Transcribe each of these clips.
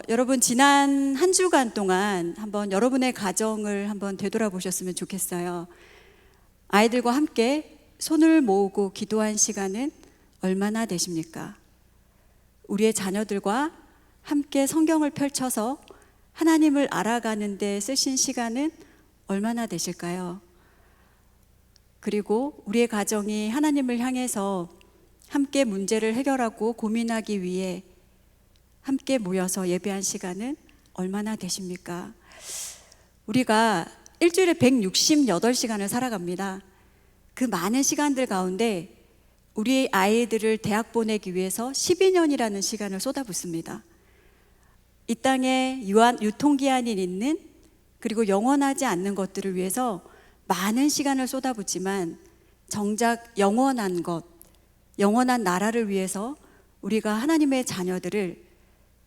여러분 지난 한 주간 동안 한번 여러분의 가정을 한번 되돌아보셨으면 좋겠어요. 아이들과 함께 손을 모으고 기도한 시간은 얼마나 되십니까? 우리의 자녀들과 함께 성경을 펼쳐서 하나님을 알아가는 데 쓰신 시간은 얼마나 되실까요? 그리고 우리의 가정이 하나님을 향해서 함께 문제를 해결하고 고민하기 위해 함께 모여서 예배한 시간은 얼마나 되십니까? 우리가 일주일에 168시간을 살아갑니다. 그 많은 시간들 가운데 우리 아이들을 대학 보내기 위해서 12년이라는 시간을 쏟아붓습니다. 이 땅에 유통기한이 있는 그리고 영원하지 않는 것들을 위해서 많은 시간을 쏟아붓지만 정작 영원한 것, 영원한 나라를 위해서 우리가 하나님의 자녀들을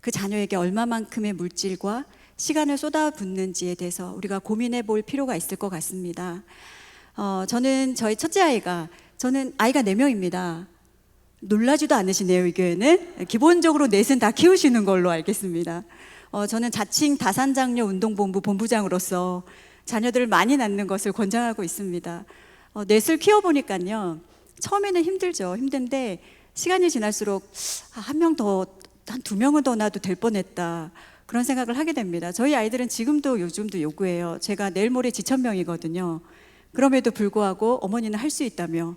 그 자녀에게 얼마만큼의 물질과 시간을 쏟아붓는지에 대해서 우리가 고민해 볼 필요가 있을 것 같습니다. 저는 저희 첫째 아이가, 저는 아이가 4명입니다. 놀라지도 않으시네요, 이 교회는. 기본적으로 넷은 다 키우시는 걸로 알겠습니다. 저는 자칭 다산장녀 운동본부 본부장으로서 자녀들을 많이 낳는 것을 권장하고 있습니다. 넷을 키워보니까요, 처음에는 힘들죠. 힘든데 시간이 지날수록 한 명 더, 한 2명은 더 낳아도 될 뻔했다, 그런 생각을 하게 됩니다. 저희 아이들은 지금도 요즘도 요구해요. 제가 내일 모레 지천명이거든요. 그럼에도 불구하고 어머니는 할 수 있다며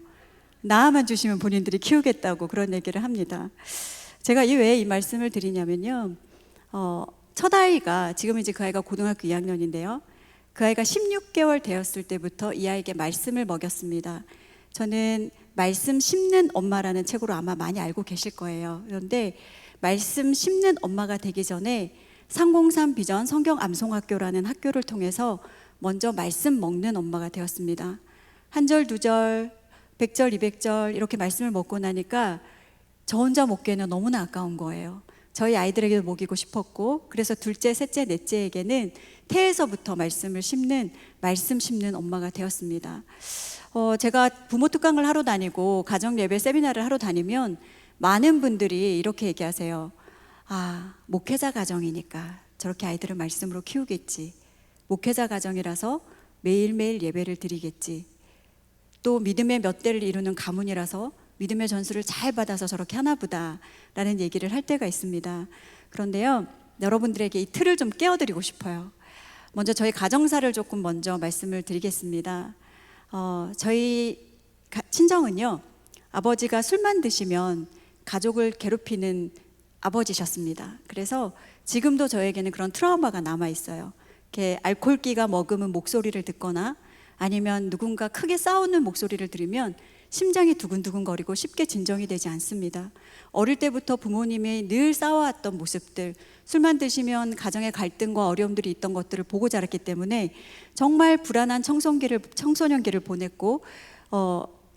낳아만 주시면 본인들이 키우겠다고 그런 얘기를 합니다. 제가 왜 이 말씀을 드리냐면요, 첫 아이가, 지금 이제 그 아이가 고등학교 2학년인데요 그 아이가 16개월 되었을 때부터 이 아이에게 말씀을 먹였습니다. 저는 말씀 심는 엄마라는 책으로 아마 많이 알고 계실 거예요. 그런데 말씀 심는 엄마가 되기 전에 303 비전 성경 암송학교라는 학교를 통해서 먼저 말씀 먹는 엄마가 되었습니다. 1절, 2절, 100절, 200절 이렇게 말씀을 먹고 나니까 저 혼자 먹기에는 너무나 아까운 거예요. 저희 아이들에게도 먹이고 싶었고, 그래서 둘째, 셋째, 넷째에게는 태에서부터 말씀을 심는, 말씀 심는 엄마가 되었습니다. 제가 부모 특강을 하러 다니고 가정 예배 세미나를 하러 다니면 많은 분들이 이렇게 얘기하세요. 목회자 가정이니까 저렇게 아이들을 말씀으로 키우겠지. 목회자 가정이라서 매일매일 예배를 드리겠지. 또 믿음의 몇 대를 이루는 가문이라서 믿음의 전수를 잘 받아서 저렇게 하나보다 라는 얘기를 할 때가 있습니다. 그런데요, 여러분들에게 이 틀을 좀 깨워드리고 싶어요. 먼저 저희 가정사를 조금 먼저 말씀을 드리겠습니다. 저희 친정은요, 아버지가 술만 드시면 가족을 괴롭히는 아버지셨습니다. 그래서 지금도 저에게는 그런 트라우마가 남아있어요. 이렇게 알코올기가 머금은 목소리를 듣거나 아니면 누군가 크게 싸우는 목소리를 들으면 심장이 두근두근거리고 쉽게 진정이 되지 않습니다. 어릴 때부터 부모님이 늘 싸워왔던 모습들, 술만 드시면 가정의 갈등과 어려움들이 있던 것들을 보고 자랐기 때문에 정말 불안한 청소년기를 보냈고,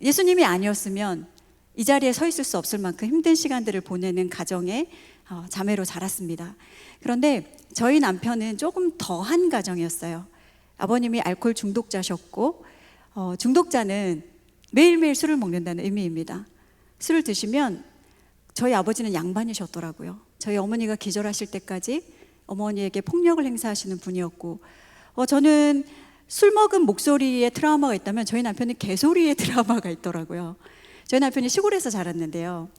예수님이 아니었으면 이 자리에 서 있을 수 없을 만큼 힘든 시간들을 보내는 가정의 자매로 자랐습니다. 그런데 저희 남편은 조금 더한 가정이었어요. 아버님이 알코올 중독자셨고, 중독자는 매일매일 술을 먹는다는 의미입니다. 술을 드시면, 저희 아버지는 양반이셨더라고요. 저희 어머니가 기절하실 때까지 어머니에게 폭력을 행사하시는 분이었고, 저는 술 먹은 목소리에 트라우마가 있다면 저희 남편은 개소리에 트라우마가 있더라고요. 저희 남편이 시골에서 자랐는데요,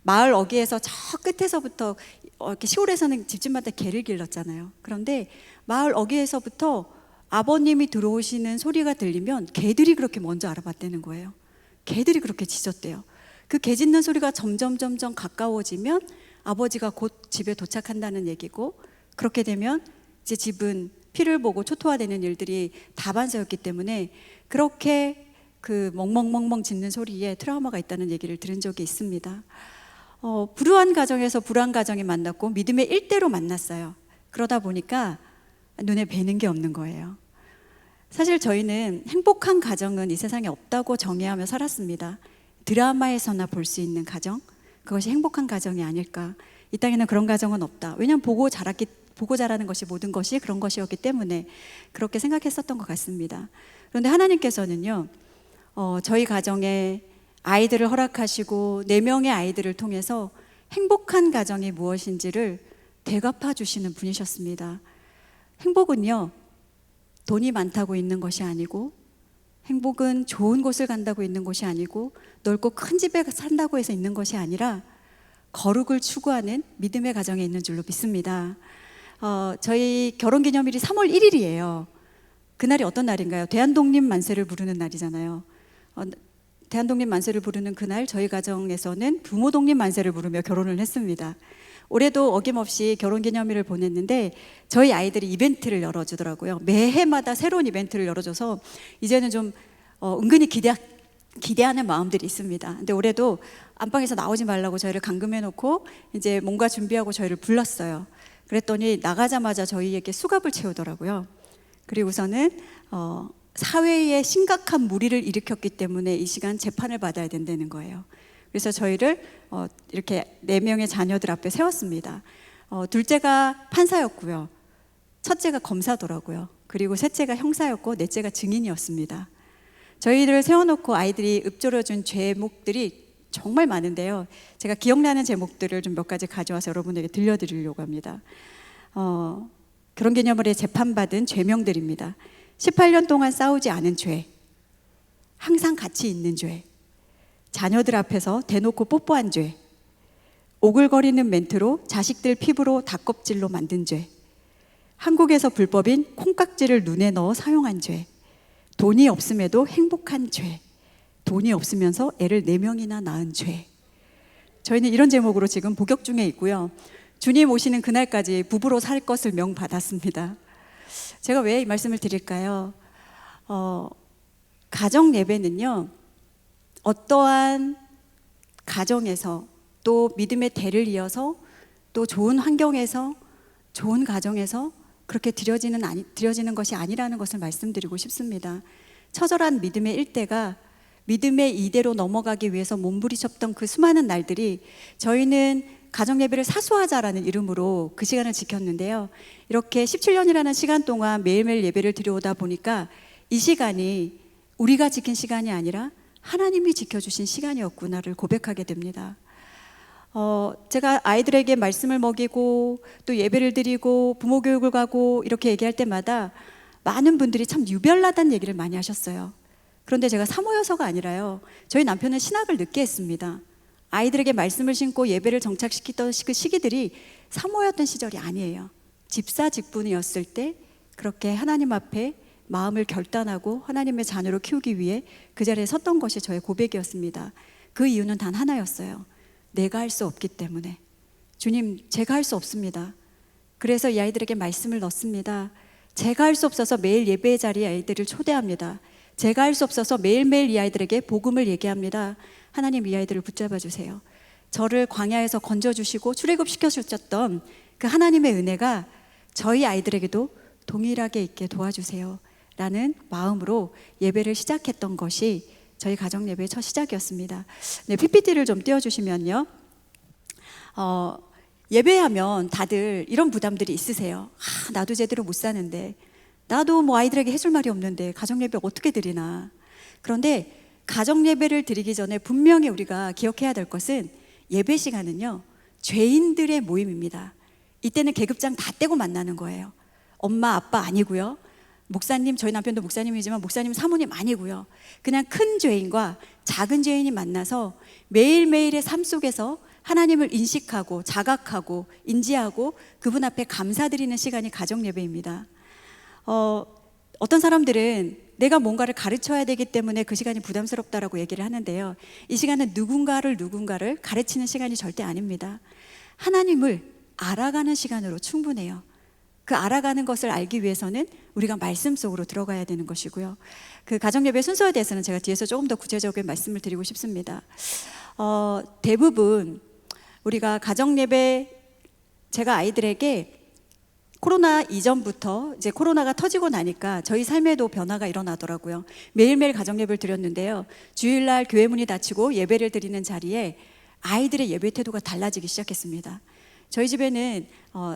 마을 어귀에서 저 끝에서부터, 이렇게 시골에서는 집집마다 개를 길렀잖아요. 그런데 마을 어귀에서부터 아버님이 들어오시는 소리가 들리면 개들이 그렇게 먼저 알아봤다는 거예요. 개들이 그렇게 짖었대요. 그 개 짖는 소리가 점점 가까워지면 아버지가 곧 집에 도착한다는 얘기고, 그렇게 되면 이제 집은 피를 보고 초토화되는 일들이 다반사였기 때문에 그렇게 그 멍멍멍멍 짖는 소리에 트라우마가 있다는 얘기를 들은 적이 있습니다. 불우한 가정에서 불우한 가정이 만났고 믿음의 일대로 만났어요. 그러다 보니까 눈에 뵈는 게 없는 거예요. 사실 저희는 행복한 가정은 이 세상에 없다고 정의하며 살았습니다. 드라마에서나 볼 수 있는 가정, 그것이 행복한 가정이 아닐까. 이 땅에는 그런 가정은 없다. 왜냐하면 보고 자라는 것이 모든 것이 그런 것이었기 때문에 그렇게 생각했었던 것 같습니다. 그런데 하나님께서는요, 저희 가정에 아이들을 허락하시고 4명의 아이들을 통해서 행복한 가정이 무엇인지를 되갚아 주시는 분이셨습니다. 행복은요, 돈이 많다고 있는 것이 아니고, 행복은 좋은 곳을 간다고 있는 것이 아니고, 넓고 큰 집에 산다고 해서 있는 것이 아니라 거룩을 추구하는 믿음의 가정에 있는 줄로 믿습니다. 저희 결혼기념일이 3월 1일이에요. 그날이 어떤 날인가요? 대한독립 만세를 부르는 날이잖아요. 대한독립 만세를 부르는 그날 저희 가정에서는 부모 독립 만세를 부르며 결혼을 했습니다. 올해도 어김없이 결혼기념일을 보냈는데 저희 아이들이 이벤트를 열어주더라고요. 매해마다 새로운 이벤트를 열어줘서 이제는 좀 은근히 기대하는 마음들이 있습니다. 근데 올해도 안방에서 나오지 말라고 저희를 감금해놓고 이제 뭔가 준비하고 저희를 불렀어요. 그랬더니 나가자마자 저희에게 수갑을 채우더라고요. 그리고서는 사회에 심각한 무리를 일으켰기 때문에 이 시간 재판을 받아야 된다는 거예요. 그래서 저희를 이렇게 4명의 자녀들 앞에 세웠습니다. 둘째가 판사였고요. 첫째가 검사더라고요. 그리고 셋째가 형사였고 넷째가 증인이었습니다. 저희를 세워놓고 아이들이 읊조려준 제목들이 정말 많은데요. 제가 기억나는 제목들을 좀 몇 가지 가져와서 여러분에게 들려드리려고 합니다. 결혼기념일에 재판받은 죄명들입니다. 18년 동안 싸우지 않은 죄, 항상 같이 있는 죄, 자녀들 앞에서 대놓고 뽀뽀한 죄, 오글거리는 멘트로 자식들 피부로 닭껍질로 만든 죄, 한국에서 불법인 콩깍지를 눈에 넣어 사용한 죄, 돈이 없음에도 행복한 죄, 돈이 없으면서 애를 4명이나 낳은 죄. 저희는 이런 제목으로 지금 복역 중에 있고요. 주님 오시는 그날까지 부부로 살 것을 명받았습니다. 제가 왜 이 말씀을 드릴까요? 가정 예배는요, 어떠한 가정에서 또 믿음의 대를 이어서 또 좋은 환경에서 좋은 가정에서 그렇게 드려지는 것이 아니라는 것을 말씀드리고 싶습니다. 처절한 믿음의 일대가 믿음의 이대로 넘어가기 위해서 몸부리쳤던 그 수많은 날들이 저희는 가정예배를 사수하자라는 이름으로 그 시간을 지켰는데요. 이렇게 17년이라는 시간 동안 매일매일 예배를 드려오다 보니까 이 시간이 우리가 지킨 시간이 아니라 하나님이 지켜주신 시간이었구나를 고백하게 됩니다. 제가 아이들에게 말씀을 먹이고 또 예배를 드리고 부모 교육을 가고 이렇게 얘기할 때마다 많은 분들이 참 유별나다는 얘기를 많이 하셨어요. 그런데 제가 사모여서가 아니라요, 저희 남편은 신학을 늦게 했습니다. 아이들에게 말씀을 신고 예배를 정착시키던 그 시기들이 사모였던 시절이 아니에요. 집사 직분이었을 때 그렇게 하나님 앞에 마음을 결단하고 하나님의 자녀로 키우기 위해 그 자리에 섰던 것이 저의 고백이었습니다. 그 이유는 단 하나였어요. 내가 할 수 없기 때문에. 주님, 제가 할 수 없습니다. 그래서 이 아이들에게 말씀을 넣습니다. 제가 할 수 없어서 매일 예배의 자리에 아이들을 초대합니다. 제가 할 수 없어서 매일매일 이 아이들에게 복음을 얘기합니다. 하나님, 이 아이들을 붙잡아 주세요. 저를 광야에서 건져주시고 출애굽시켜 주셨던 그 하나님의 은혜가 저희 아이들에게도 동일하게 있게 도와주세요 라는 마음으로 예배를 시작했던 것이 저희 가정 예배의 첫 시작이었습니다. 네, PPT를 좀 띄워주시면요. 예배하면 다들 이런 부담들이 있으세요. 나도 제대로 못 사는데, 나도 뭐 아이들에게 해줄 말이 없는데 가정 예배 어떻게 드리나. 그런데 가정 예배를 드리기 전에 분명히 우리가 기억해야 될 것은 예배 시간은요, 죄인들의 모임입니다. 이때는 계급장 다 떼고 만나는 거예요. 엄마 아빠 아니고요, 목사님, 저희 남편도 목사님이지만 목사님 사모님 아니고요, 그냥 큰 죄인과 작은 죄인이 만나서 매일매일의 삶 속에서 하나님을 인식하고 자각하고 인지하고 그분 앞에 감사드리는 시간이 가정 예배입니다. 어떤 사람들은 내가 뭔가를 가르쳐야 되기 때문에 그 시간이 부담스럽다라고 얘기를 하는데요, 이 시간은 누군가를 가르치는 시간이 절대 아닙니다. 하나님을 알아가는 시간으로 충분해요. 그 알아가는 것을 알기 위해서는 우리가 말씀 속으로 들어가야 되는 것이고요. 그 가정예배 순서에 대해서는 제가 뒤에서 조금 더 구체적인 말씀을 드리고 싶습니다. 대부분 우리가 가정예배, 제가 아이들에게 코로나 이전부터 이제 코로나가 터지고 나니까 저희 삶에도 변화가 일어나더라고요. 매일매일 가정예배를 드렸는데요, 주일날 교회 문이 닫히고 예배를 드리는 자리에 아이들의 예배 태도가 달라지기 시작했습니다. 저희 집에는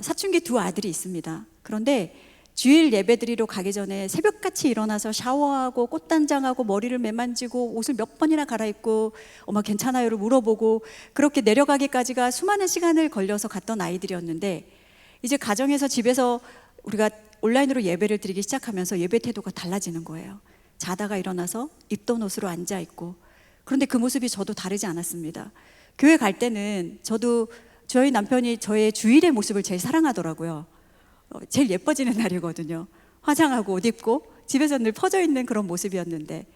사춘기 2 아들이 있습니다. 그런데 주일 예배 드리러 가기 전에 새벽같이 일어나서 샤워하고 꽃단장하고 머리를 매만지고 옷을 몇 번이나 갈아입고 엄마 괜찮아요를 물어보고 그렇게 내려가기까지가 수많은 시간을 걸려서 갔던 아이들이었는데, 이제 가정에서 집에서 우리가 온라인으로 예배를 드리기 시작하면서 예배 태도가 달라지는 거예요. 자다가 일어나서 입던 옷으로 앉아 있고, 그런데 그 모습이 저도 다르지 않았습니다. 교회 갈 때는 저도 저희 남편이 저의 주일의 모습을 제일 사랑하더라고요. 제일 예뻐지는 날이거든요. 화장하고 옷 입고 집에서 늘 퍼져 있는 그런 모습이었는데,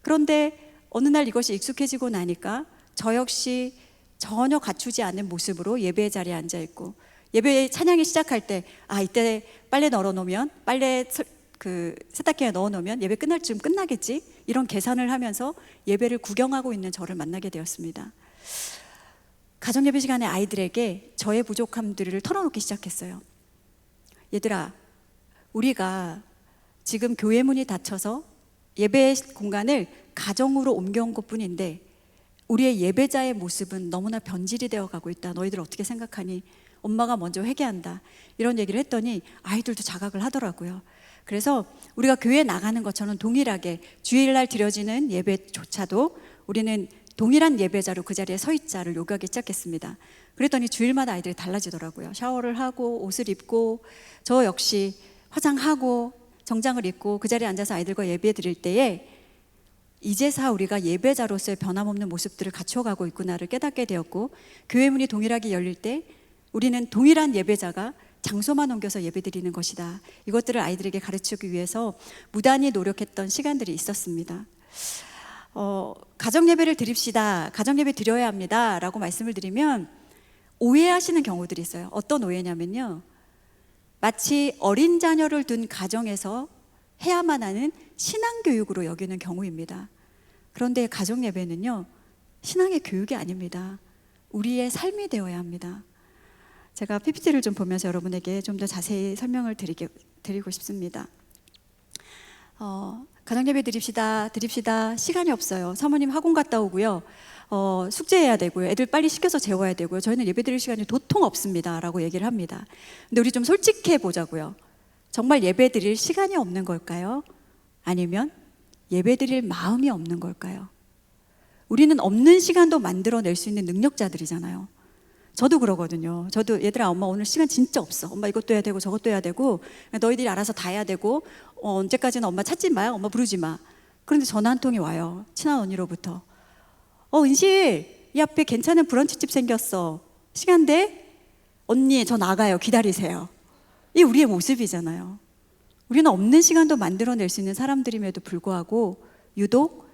그런데 어느 날 이것이 익숙해지고 나니까 저 역시 전혀 갖추지 않은 모습으로 예배의 자리에 앉아 있고, 예배 찬양이 시작할 때 이때 빨래 널어 놓으면, 세탁기에 넣어 놓으면 예배 끝날 쯤 끝나겠지, 이런 계산을 하면서 예배를 구경하고 있는 저를 만나게 되었습니다. 가정 예배 시간에 아이들에게 저의 부족함들을 털어놓기 시작했어요. 얘들아, 우리가 지금 교회 문이 닫혀서 예배 공간을 가정으로 옮겨온 것뿐인데 우리의 예배자의 모습은 너무나 변질이 되어 가고 있다. 너희들 어떻게 생각하니? 엄마가 먼저 회개한다. 이런 얘기를 했더니 아이들도 자각을 하더라고요. 그래서 우리가 교회에 나가는 것처럼 동일하게 주일날 드려지는 예배조차도 우리는 동일한 예배자로 그 자리에 서 있자를 요구하기 시작했습니다. 그랬더니 주일마다 아이들이 달라지더라고요. 샤워를 하고 옷을 입고, 저 역시 화장하고 정장을 입고 그 자리에 앉아서 아이들과 예배 드릴 때에 이제서 우리가 예배자로서의 변함없는 모습들을 갖춰가고 있구나를 깨닫게 되었고, 교회 문이 동일하게 열릴 때 우리는 동일한 예배자가 장소만 옮겨서 예배드리는 것이다. 이것들을 아이들에게 가르치기 위해서 무단히 노력했던 시간들이 있었습니다. 가정 예배를 드립시다. 가정 예배 드려야 합니다. 라고 말씀을 드리면 오해하시는 경우들이 있어요. 어떤 오해냐면요, 마치 어린 자녀를 둔 가정에서 해야만 하는 신앙교육으로 여기는 경우입니다. 그런데 가정 예배는요, 신앙의 교육이 아닙니다. 우리의 삶이 되어야 합니다. 제가 PPT를 좀 보면서 여러분에게 좀 더 자세히 설명을 드리고 싶습니다. 가정예배 드립시다. 시간이 없어요. 사모님 학원 갔다 오고요. 숙제해야 되고요. 애들 빨리 시켜서 재워야 되고요. 저희는 예배 드릴 시간이 도통 없습니다. 라고 얘기를 합니다. 근데 우리 좀 솔직해 보자고요. 정말 예배 드릴 시간이 없는 걸까요? 아니면 예배 드릴 마음이 없는 걸까요? 우리는 없는 시간도 만들어낼 수 있는 능력자들이잖아요. 저도 그러거든요. 저도 얘들아, 엄마 오늘 시간 진짜 없어. 엄마 이것도 해야 되고 저것도 해야 되고 너희들이 알아서 다 해야 되고 언제까지는 엄마 찾지 마, 엄마 부르지 마. 그런데 전화 한 통이 와요. 친한 언니로부터. 은실, 이 앞에 괜찮은 브런치집 생겼어. 시간 돼? 언니 저 나가요. 기다리세요. 이게 우리의 모습이잖아요. 우리는 없는 시간도 만들어낼 수 있는 사람들임에도 불구하고 유독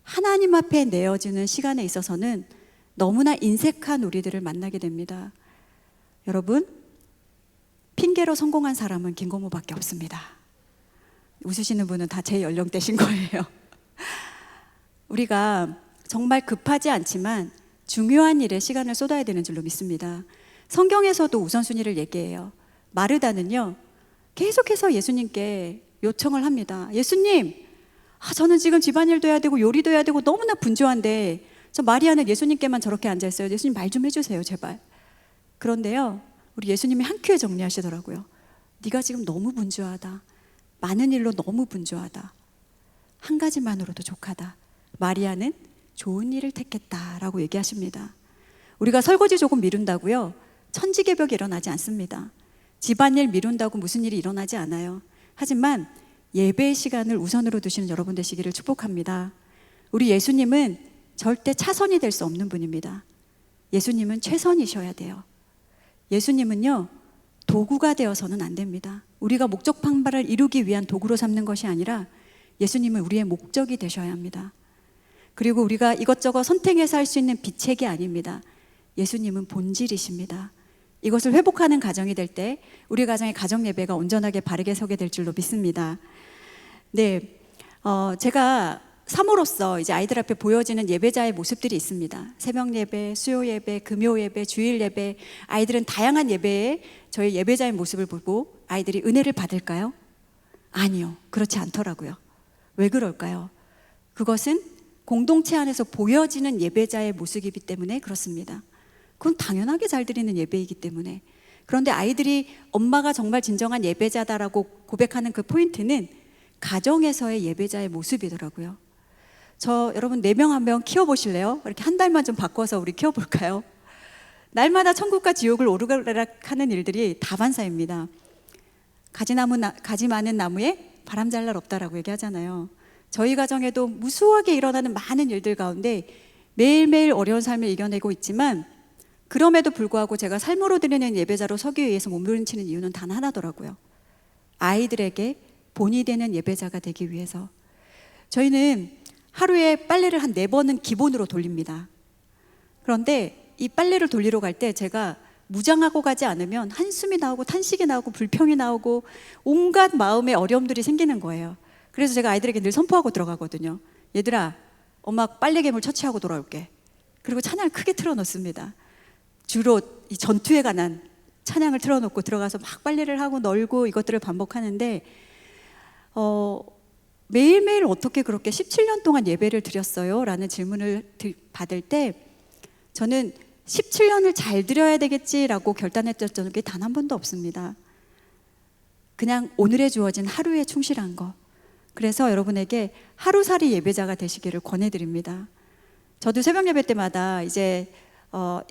하나님 앞에 내어지는 시간에 있어서는 너무나 인색한 우리들을 만나게 됩니다. 여러분, 핑계로 성공한 사람은 김고모밖에 없습니다. 웃으시는 분은 다 제 연령대신 거예요. 우리가 정말 급하지 않지만 중요한 일에 시간을 쏟아야 되는 줄로 믿습니다. 성경에서도 우선순위를 얘기해요. 마르다는요, 계속해서 예수님께 요청을 합니다. 예수님, 저는 지금 집안일도 해야 되고 요리도 해야 되고 너무나 분주한데 저 마리아는 예수님께만 저렇게 앉아있어요. 예수님 말 좀 해주세요, 제발. 그런데요, 우리 예수님이 한 큐에 정리하시더라고요. 네가 지금 너무 분주하다. 많은 일로 너무 분주하다. 한 가지만으로도 족하다. 마리아는 좋은 일을 택했다라고 얘기하십니다. 우리가 설거지 조금 미룬다고요, 천지개벽이 일어나지 않습니다. 집안일 미룬다고 무슨 일이 일어나지 않아요. 하지만 예배의 시간을 우선으로 두시는 여러분 되시기를 축복합니다. 우리 예수님은 절대 차선이 될 수 없는 분입니다. 예수님은 최선이셔야 돼요. 예수님은요, 도구가 되어서는 안 됩니다. 우리가 목적 방발을 이루기 위한 도구로 삼는 것이 아니라 예수님은 우리의 목적이 되셔야 합니다. 그리고 우리가 이것저것 선택해서 할 수 있는 비책이 아닙니다. 예수님은 본질이십니다. 이것을 회복하는 가정이 될 때 우리 가정의 가정 예배가 온전하게 바르게 서게 될 줄로 믿습니다. 네, 제가 사모로서 이제 아이들 앞에 보여지는 예배자의 모습들이 있습니다. 새벽 예배, 수요 예배, 금요 예배, 주일 예배. 아이들은 다양한 예배에 저희 예배자의 모습을 보고 아이들이 은혜를 받을까요? 아니요, 그렇지 않더라고요. 왜 그럴까요? 그것은 공동체 안에서 보여지는 예배자의 모습이기 때문에 그렇습니다. 그건 당연하게 잘 드리는 예배이기 때문에. 그런데 아이들이 엄마가 정말 진정한 예배자다라고 고백하는 그 포인트는 가정에서의 예배자의 모습이더라고요. 여러분 4명 한 명 키워보실래요? 이렇게 한 달만 좀 바꿔서 우리 키워볼까요? 날마다 천국과 지옥을 오르락하는 일들이 다반사입니다. 가지 많은 나무에 바람 잘 날 없다라고 얘기하잖아요. 저희 가정에도 무수하게 일어나는 많은 일들 가운데 매일매일 어려운 삶을 이겨내고 있지만, 그럼에도 불구하고 제가 삶으로 드리는 예배자로 서기 위해서 몸부림치는 이유는 단 하나더라고요. 아이들에게 본이 되는 예배자가 되기 위해서. 저희는 하루에 빨래를 한 4번은 기본으로 돌립니다. 그런데 이 빨래를 돌리러 갈 때 제가 무장하고 가지 않으면 한숨이 나오고 탄식이 나오고 불평이 나오고 온갖 마음의 어려움들이 생기는 거예요. 그래서 제가 아이들에게 늘 선포하고 들어가거든요. 얘들아, 엄마 빨래 괴물 처치하고 돌아올게. 그리고 찬양을 크게 틀어놓습니다. 주로 이 전투에 관한 찬양을 틀어놓고 들어가서 막 빨래를 하고 널고 이것들을 반복하는데, 매일매일 어떻게 그렇게 17년 동안 예배를 드렸어요? 라는 질문을 받을 때 저는 17년을 잘 드려야 되겠지라고 결단했던 적이 단 한 번도 없습니다. 그냥 오늘에 주어진 하루에 충실한 거. 그래서 여러분에게 하루살이 예배자가 되시기를 권해드립니다. 저도 새벽 예배 때마다 이제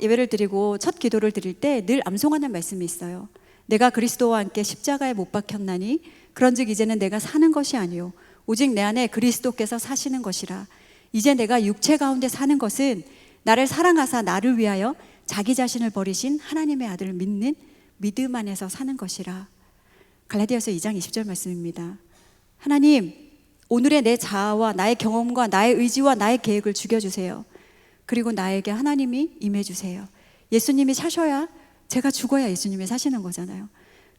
예배를 드리고 첫 기도를 드릴 때 늘 암송하는 말씀이 있어요. 내가 그리스도와 함께 십자가에 못 박혔나니 그런즉 이제는 내가 사는 것이 아니요 오직 내 안에 그리스도께서 사시는 것이라. 이제 내가 육체 가운데 사는 것은 나를 사랑하사 나를 위하여 자기 자신을 버리신 하나님의 아들을 믿는 믿음 안에서 사는 것이라. 갈라디아서 2장 20절 말씀입니다. 하나님, 오늘의 내 자아와 나의 경험과 나의 의지와 나의 계획을 죽여주세요. 그리고 나에게 하나님이 임해주세요. 예수님이 사셔야, 제가 죽어야 예수님이 사시는 거잖아요.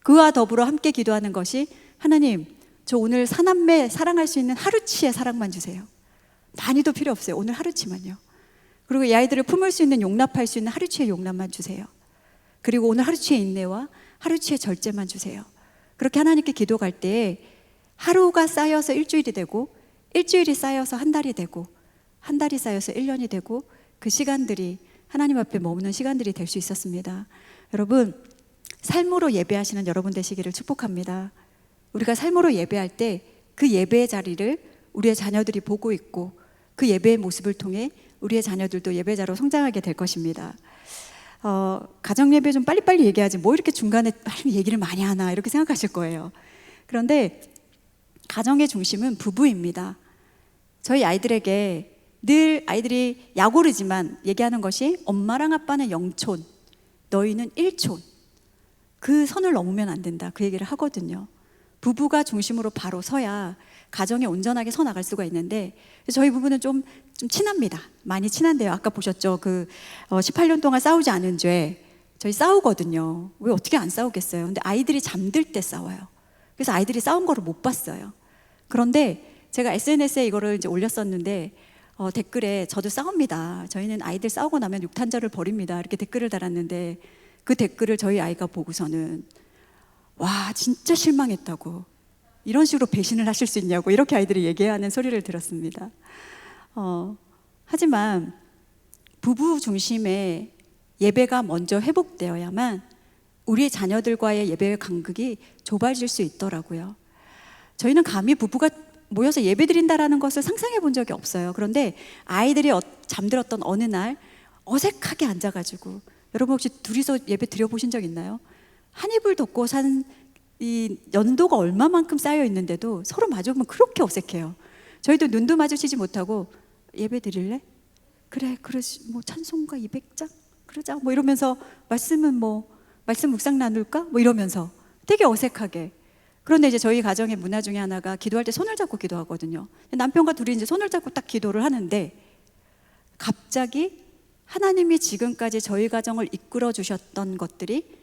그와 더불어 함께 기도하는 것이, 하나님, 저 오늘 사남매 사랑할 수 있는 하루치의 사랑만 주세요. 많이도 필요 없어요. 오늘 하루치만요. 그리고 이 아이들을 품을 수 있는, 용납할 수 있는 하루치의 용납만 주세요. 그리고 오늘 하루치의 인내와 하루치의 절제만 주세요. 그렇게 하나님께 기도할 때 하루가 쌓여서 일주일이 되고, 일주일이 쌓여서 한 달이 되고, 한 달이 쌓여서 1년이 되고, 그 시간들이 하나님 앞에 머무는 시간들이 될 수 있었습니다. 여러분, 삶으로 예배하시는 여러분 되시기를 축복합니다. 우리가 삶으로 예배할 때 그 예배의 자리를 우리의 자녀들이 보고 있고, 그 예배의 모습을 통해 우리의 자녀들도 예배자로 성장하게 될 것입니다. 가정 예배 좀 빨리빨리 얘기하지 뭐 이렇게 중간에 얘기를 많이 하나 이렇게 생각하실 거예요. 그런데 가정의 중심은 부부입니다. 저희 아이들에게 늘, 아이들이 약오르지만 얘기하는 것이, 엄마랑 아빠는 영촌, 너희는 일촌, 그 선을 넘으면 안 된다, 그 얘기를 하거든요. 부부가 중심으로 바로 서야 가정이 온전하게 서 나갈 수가 있는데, 저희 부부는 좀 친합니다. 많이 친한데요. 아까 보셨죠? 18년 동안 싸우지 않은 죄, 저희 싸우거든요. 왜 어떻게 안 싸우겠어요? 근데 아이들이 잠들 때 싸워요. 그래서 아이들이 싸운 거를 못 봤어요. 그런데 제가 SNS에 이거를 이제 올렸었는데, 댓글에 저도 싸웁니다. 저희는 아이들 싸우고 나면 육탄절을 벌입니다. 이렇게 댓글을 달았는데, 그 댓글을 저희 아이가 보고서는 와, 진짜 실망했다고, 이런 식으로 배신을 하실 수 있냐고 이렇게 아이들이 얘기하는 소리를 들었습니다. 하지만 부부 중심의 예배가 먼저 회복되어야만 우리 자녀들과의 예배의 간극이 좁아질 수 있더라고요. 저희는 감히 부부가 모여서 예배 드린다라는 것을 상상해 본 적이 없어요. 그런데 아이들이 잠들었던 어느 날 어색하게 앉아가지고, 여러분 혹시 둘이서 예배 드려보신 적 있나요? 한 이불 덮고 산 이 연도가 얼마만큼 쌓여 있는데도 서로 마주보면 그렇게 어색해요. 저희도 눈도 마주치지 못하고, 예배 드릴래? 그래, 뭐 찬송가 200장? 그러자, 뭐 이러면서, 말씀은 말씀 묵상 나눌까? 뭐 이러면서 되게 어색하게. 그런데 이제 저희 가정의 문화 중에 하나가, 기도할 때 손을 잡고 기도하거든요. 남편과 둘이 이제 손을 잡고 딱 기도를 하는데, 갑자기 하나님이 지금까지 저희 가정을 이끌어 주셨던 것들이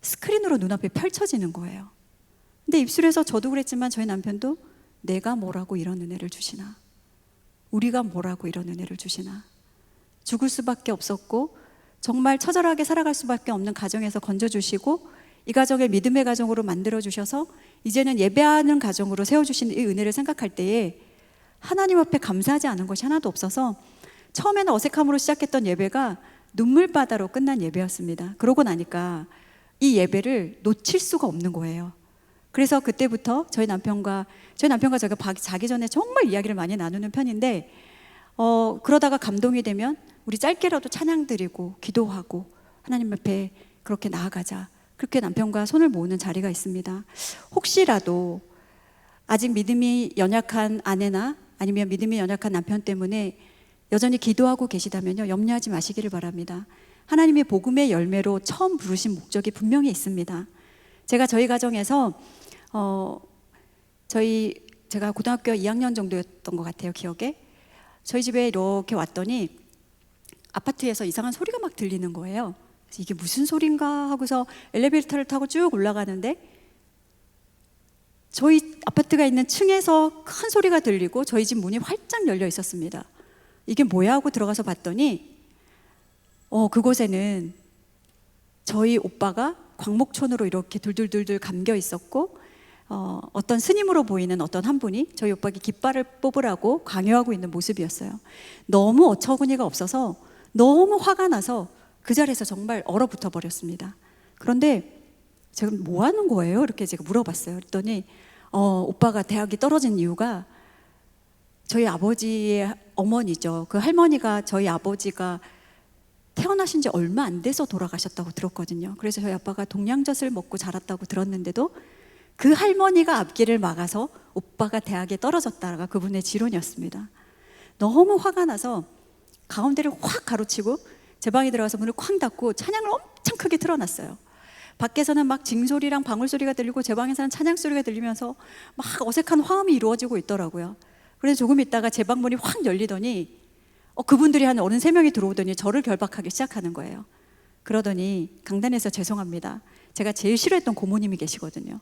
스크린으로 눈앞에 펼쳐지는 거예요. 근데 입술에서, 저도 그랬지만 저희 남편도, 내가 뭐라고 이런 은혜를 주시나, 우리가 뭐라고 이런 은혜를 주시나, 죽을 수밖에 없었고 정말 처절하게 살아갈 수밖에 없는 가정에서 건져주시고, 이 가정을 믿음의 가정으로 만들어주셔서 이제는 예배하는 가정으로 세워주신 이 은혜를 생각할 때에 하나님 앞에 감사하지 않은 것이 하나도 없어서, 처음에는 어색함으로 시작했던 예배가 눈물바다로 끝난 예배였습니다. 그러고 나니까 이 예배를 놓칠 수가 없는 거예요. 그래서 그때부터 저희 남편과 제가 자기 전에 정말 이야기를 많이 나누는 편인데, 그러다가 감동이 되면 우리 짧게라도 찬양 드리고 기도하고 하나님 앞에 그렇게 나아가자. 그렇게 남편과 손을 모으는 자리가 있습니다. 혹시라도 아직 믿음이 연약한 아내나 아니면 믿음이 연약한 남편 때문에 여전히 기도하고 계시다면요, 염려하지 마시기를 바랍니다. 하나님의 복음의 열매로 처음 부르신 목적이 분명히 있습니다. 제가 저희 가정에서 제가 고등학교 2학년 정도였던 것 같아요, 기억에. 저희 집에 이렇게 왔더니 아파트에서 이상한 소리가 막 들리는 거예요. 그래서 이게 무슨 소린가 하고서 엘리베이터를 타고 쭉 올라가는데 저희 아파트가 있는 층에서 큰 소리가 들리고 저희 집 문이 활짝 열려 있었습니다. 이게 뭐야 하고 들어가서 봤더니 그곳에는 저희 오빠가 광목촌으로 이렇게 둘둘둘둘 감겨 있었고 어떤 스님으로 보이는 어떤 한 분이 저희 오빠에게 깃발을 뽑으라고 강요하고 있는 모습이었어요. 너무 어처구니가 없어서 너무 화가 나서 그 자리에서 정말 얼어붙어 버렸습니다. 그런데 제가 뭐 하는 거예요? 이렇게 제가 물어봤어요. 그랬더니 오빠가 대학이 떨어진 이유가 저희 아버지의 어머니죠. 그 할머니가 저희 아버지가 태어나신 지 얼마 안 돼서 돌아가셨다고 들었거든요. 그래서 저희 아빠가 동양젖을 먹고 자랐다고 들었는데도 그 할머니가 앞길을 막아서 오빠가 대학에 떨어졌다가 그분의 지론이었습니다. 너무 화가 나서 가운데를 확 가로치고 제 방에 들어가서 문을 쾅 닫고 찬양을 엄청 크게 틀어놨어요. 밖에서는 막 징소리랑 방울소리가 들리고 제 방에서는 찬양소리가 들리면서 막 어색한 화음이 이루어지고 있더라고요. 그래서 조금 있다가 제 방 문이 확 열리더니 그분들이 한 어른 3명이 들어오더니 저를 결박하기 시작하는 거예요. 그러더니 강단에서 죄송합니다. 제가 제일 싫어했던 고모님이 계시거든요.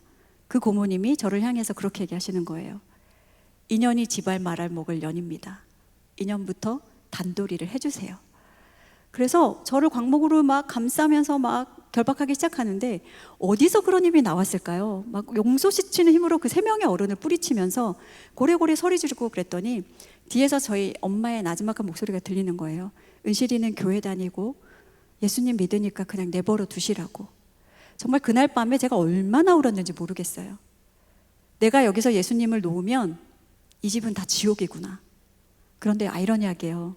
그 고모님이 저를 향해서 그렇게 얘기하시는 거예요. 인연이 지발 말할 목을 연입니다. 인연부터 단도리를 해주세요. 그래서 저를 광목으로 막 감싸면서 막 결박하기 시작하는데 어디서 그런 힘이 나왔을까요? 막 용솟이치는 힘으로 그 3명의 어른을 뿌리치면서 고래고래 소리 지르고 그랬더니 뒤에서 저희 엄마의 나지막한 목소리가 들리는 거예요. 은실이는 교회 다니고 예수님 믿으니까 그냥 내버려 두시라고. 정말 그날 밤에 제가 얼마나 울었는지 모르겠어요. 내가 여기서 예수님을 놓으면 이 집은 다 지옥이구나. 그런데 아이러니하게요,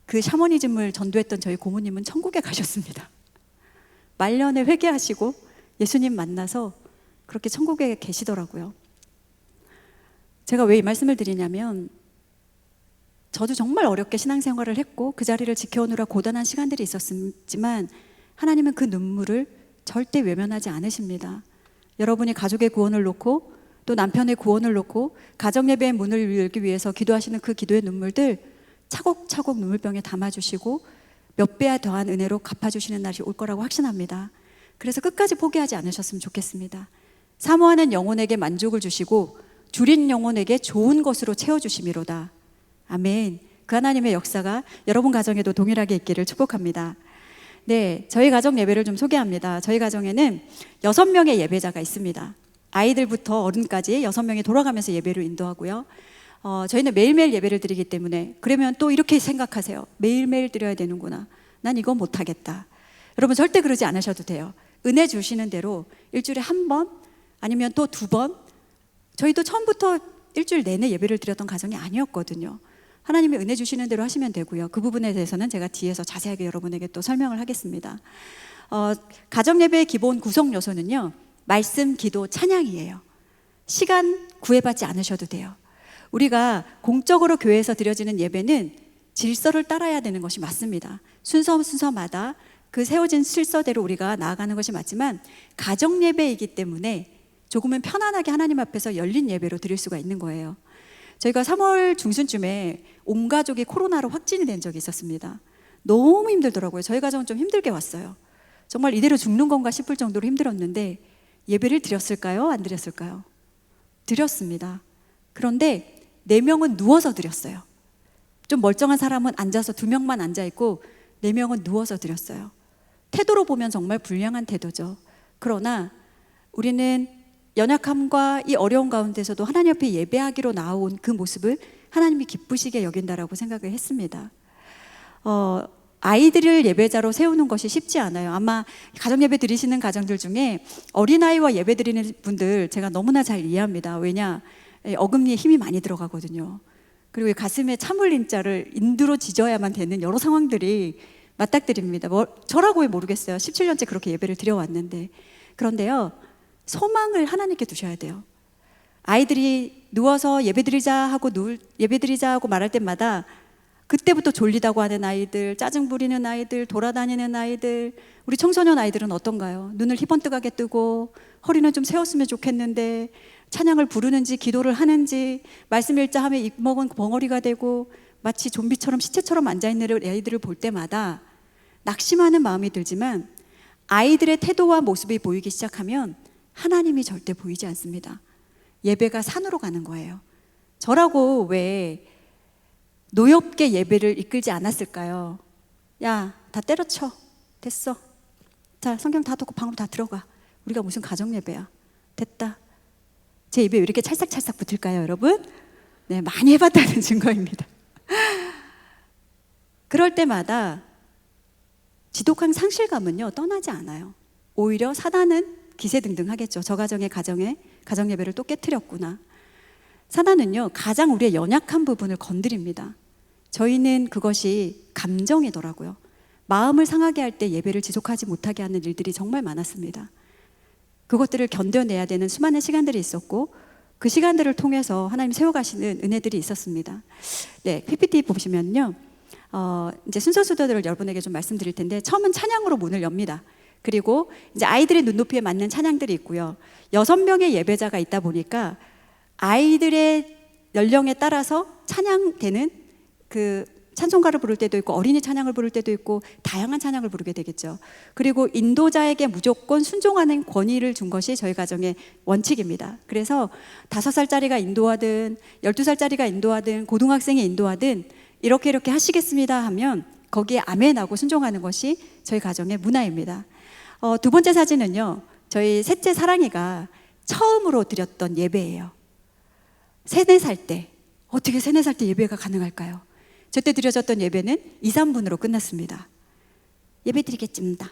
그 샤머니즘을 전도했던 저희 고모님은 천국에 가셨습니다. 말년에 회개하시고 예수님 만나서 그렇게 천국에 계시더라고요. 제가 왜 이 말씀을 드리냐면 저도 정말 어렵게 신앙생활을 했고 그 자리를 지켜오느라 고단한 시간들이 있었지만 하나님은 그 눈물을 절대 외면하지 않으십니다. 여러분이 가족의 구원을 놓고 또 남편의 구원을 놓고 가정예배의 문을 열기 위해서 기도하시는 그 기도의 눈물들 차곡차곡 눈물병에 담아주시고 몇 배야 더한 은혜로 갚아주시는 날이 올 거라고 확신합니다. 그래서 끝까지 포기하지 않으셨으면 좋겠습니다. 사모하는 영혼에게 만족을 주시고 줄인 영혼에게 좋은 것으로 채워주심이로다. 아멘. 그 하나님의 역사가 여러분 가정에도 동일하게 있기를 축복합니다. 네, 저희 가정 예배를 좀 소개합니다. 저희 가정에는 6명의 예배자가 있습니다. 아이들부터 어른까지 6명이 돌아가면서 예배를 인도하고요. 저희는 매일매일 예배를 드리기 때문에 그러면 또 이렇게 생각하세요. 매일매일 드려야 되는구나. 난 이건 못하겠다. 여러분 절대 그러지 않으셔도 돼요. 은혜 주시는 대로 일주일에 1번 아니면 또 2번. 저희도 처음부터 일주일 내내 예배를 드렸던 가정이 아니었거든요. 하나님이 은혜 주시는 대로 하시면 되고요. 그 부분에 대해서는 제가 뒤에서 자세하게 여러분에게 또 설명을 하겠습니다. 가정 예배의 기본 구성 요소는요, 말씀, 기도, 찬양이에요. 시간 구애받지 않으셔도 돼요. 우리가 공적으로 교회에서 드려지는 예배는 질서를 따라야 되는 것이 맞습니다. 순서마다 그 세워진 순서대로 우리가 나아가는 것이 맞지만 가정 예배이기 때문에 조금은 편안하게 하나님 앞에서 열린 예배로 드릴 수가 있는 거예요. 저희가 3월 중순쯤에 온 가족이 코로나로 확진이 된 적이 있었습니다. 너무 힘들더라고요. 저희 가정은 좀 힘들게 왔어요. 정말 이대로 죽는 건가 싶을 정도로 힘들었는데 예배를 드렸을까요? 안 드렸을까요? 드렸습니다. 그런데 4명은 누워서 드렸어요. 좀 멀쩡한 사람은 앉아서 2명만 앉아있고 4명은 누워서 드렸어요. 태도로 보면 정말 불량한 태도죠. 그러나 우리는 연약함과 이 어려운 가운데서도 하나님 앞에 예배하기로 나온 그 모습을 하나님이 기쁘시게 여긴다라고 생각을 했습니다. 아이들을 예배자로 세우는 것이 쉽지 않아요. 아마 가정예배 드리시는 가정들 중에 어린아이와 예배 드리는 분들 제가 너무나 잘 이해합니다. 왜냐? 어금니에 힘이 많이 들어가거든요. 그리고 가슴에 참 흘린 자를 인두로 지져야만 되는 여러 상황들이 맞닥뜨립니다. 저라고 왜 모르겠어요. 17년째 그렇게 예배를 드려왔는데. 그런데요, 소망을 하나님께 두셔야 돼요. 아이들이 누워서 예배드리자 하고 말할 때마다 그때부터 졸리다고 하는 아이들, 짜증 부리는 아이들, 돌아다니는 아이들, 우리 청소년 아이들은 어떤가요? 눈을 희번뜩하게 뜨고 허리는 좀 세웠으면 좋겠는데 찬양을 부르는지 기도를 하는지 말씀 읽자 하면 입먹은 벙어리가 되고 마치 좀비처럼 시체처럼 앉아있는 아이들을 볼 때마다 낙심하는 마음이 들지만 아이들의 태도와 모습이 보이기 시작하면 하나님이 절대 보이지 않습니다. 예배가 산으로 가는 거예요. 저라고 왜 노엽게 예배를 이끌지 않았을까요? 야, 다 때려쳐. 됐어. 자, 성경 다 듣고 방으로 다 들어가. 우리가 무슨 가정 예배야. 됐다. 제 입에 왜 이렇게 찰싹찰싹 붙을까요, 여러분? 네, 많이 해봤다는 증거입니다. 그럴 때마다 지독한 상실감은요, 떠나지 않아요. 오히려 사단은 기세등등하겠죠. 저 가정 예배를 또 깨트렸구나. 사단은요, 가장 우리의 연약한 부분을 건드립니다. 저희는 그것이 감정이더라고요. 마음을 상하게 할 때 예배를 지속하지 못하게 하는 일들이 정말 많았습니다. 그것들을 견뎌내야 되는 수많은 시간들이 있었고 그 시간들을 통해서 하나님 세워가시는 은혜들이 있었습니다. 네, PPT 보시면요, 이제 순서 순서들을 여러분에게 좀 말씀드릴 텐데, 처음은 찬양으로 문을 엽니다. 그리고 이제 아이들의 눈높이에 맞는 찬양들이 있고요. 6명의 예배자가 있다 보니까 아이들의 연령에 따라서 찬양되는 그 찬송가를 부를 때도 있고 어린이 찬양을 부를 때도 있고 다양한 찬양을 부르게 되겠죠. 그리고 인도자에게 무조건 순종하는 권위를 준 것이 저희 가정의 원칙입니다. 그래서 5살짜리가 인도하든 12살짜리가 인도하든 고등학생이 인도하든 이렇게 하시겠습니다 하면 거기에 아멘하고 순종하는 것이 저희 가정의 문화입니다. 두 번째 사진은요, 저희 셋째 사랑이가 처음으로 드렸던 예배예요. 3, 4살 때. 어떻게 3, 4살 때 예배가 가능할까요? 저때 드려졌던 예배는 2, 3분으로 끝났습니다. 예배 드리겠습니다.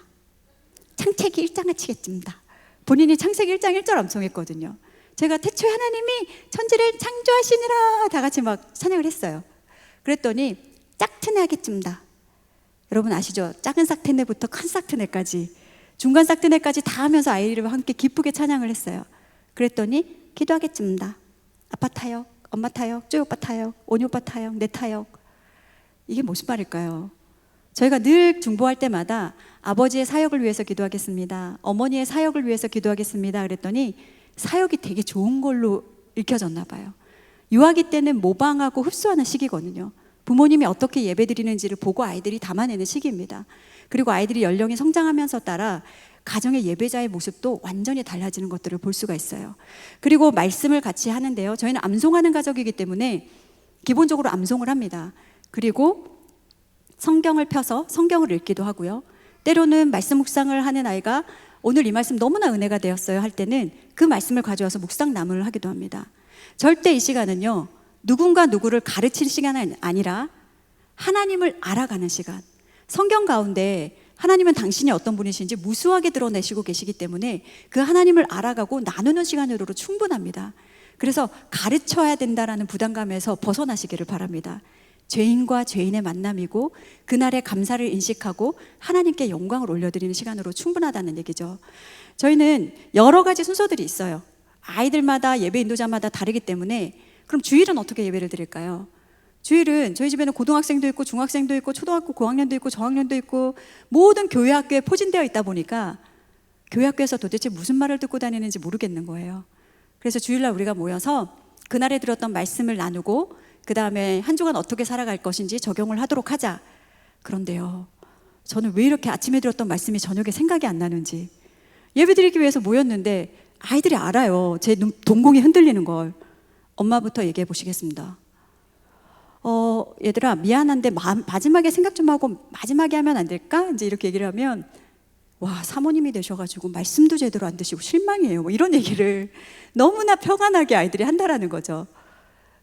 창세기 1장을 치겠습니다. 본인이 창세기 1장 1절 암송했거든요. 제가 태초에 하나님이 천지를 창조하시니라 다 같이 막 찬양을 했어요. 그랬더니 짝트네 하겠습니다. 여러분 아시죠? 작은 싹트네부터 큰 싹트네까지, 중간 싹트네까지 다 하면서 아이들과 함께 기쁘게 찬양을 했어요. 그랬더니 기도하겠습니다. 아빠 타역, 엄마 타역, 쪼이 오빠 타역, 오니 오빠 타역, 내 타역. 이게 무슨 말일까요? 저희가 늘 중보할 때마다 아버지의 사역을 위해서 기도하겠습니다, 어머니의 사역을 위해서 기도하겠습니다 그랬더니 사역이 되게 좋은 걸로 읽혀졌나 봐요. 유아기 때는 모방하고 흡수하는 시기거든요. 부모님이 어떻게 예배드리는지를 보고 아이들이 담아내는 시기입니다. 그리고 아이들이 연령이 성장하면서 따라 가정의 예배자의 모습도 완전히 달라지는 것들을 볼 수가 있어요. 그리고 말씀을 같이 하는데요, 저희는 암송하는 가족이기 때문에 기본적으로 암송을 합니다. 그리고 성경을 펴서 성경을 읽기도 하고요. 때로는 말씀 묵상을 하는 아이가 오늘 이 말씀 너무나 은혜가 되었어요 할 때는 그 말씀을 가져와서 묵상 나눔을 하기도 합니다. 절대 이 시간은요, 누군가 누구를 가르칠 시간이 아니라 하나님을 알아가는 시간. 성경 가운데 하나님은 당신이 어떤 분이신지 무수하게 드러내시고 계시기 때문에 그 하나님을 알아가고 나누는 시간으로 충분합니다. 그래서 가르쳐야 된다라는 부담감에서 벗어나시기를 바랍니다. 죄인과 죄인의 만남이고 그날의 감사를 인식하고 하나님께 영광을 올려드리는 시간으로 충분하다는 얘기죠. 저희는 여러 가지 순서들이 있어요. 아이들마다 예배 인도자마다 다르기 때문에 그럼 주일은 어떻게 예배를 드릴까요? 주일은 저희 집에는 고등학생도 있고 중학생도 있고 초등학교 고학년도 있고 저학년도 있고 모든 교회 학교에 포진되어 있다 보니까 교회 학교에서 도대체 무슨 말을 듣고 다니는지 모르겠는 거예요. 그래서 주일날 우리가 모여서 그날에 들었던 말씀을 나누고 그 다음에 한 주간 어떻게 살아갈 것인지 적용을 하도록 하자. 그런데요, 저는 왜 이렇게 아침에 들었던 말씀이 저녁에 생각이 안 나는지, 예배 드리기 위해서 모였는데 아이들이 알아요, 제 동공이 흔들리는 걸. 엄마부터 얘기해 보시겠습니다. 얘들아 미안한데 마지막에 생각 좀 하고 마지막에 하면 안 될까? 이제 이렇게 얘기를 하면 와, 사모님이 되셔가지고 말씀도 제대로 안 드시고 실망이에요, 뭐 이런 얘기를 너무나 평안하게 아이들이 한다라는 거죠.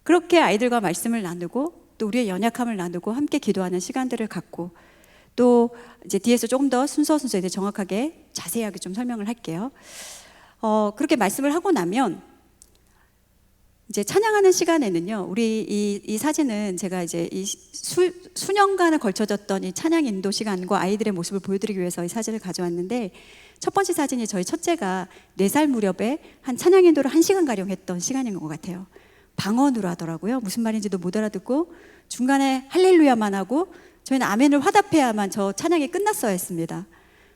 그렇게 아이들과 말씀을 나누고 또 우리의 연약함을 나누고 함께 기도하는 시간들을 갖고, 또 이제 뒤에서 조금 더 순서 이제 정확하게 자세하게 좀 설명을 할게요. 그렇게 말씀을 하고 나면 이제 찬양하는 시간에는요, 우리 이 사진은 제가 이제 이 수년간을 걸쳐졌던 이 찬양 인도 시간과 아이들의 모습을 보여드리기 위해서 이 사진을 가져왔는데, 첫 번째 사진이 저희 첫째가 4살 무렵에 한 찬양 인도를 1시간가량 했던 시간인 것 같아요. 방언으로 하더라고요. 무슨 말인지도 못 알아듣고 중간에 할렐루야만 하고 저희는 아멘을 화답해야만 저 찬양이 끝났어야 했습니다.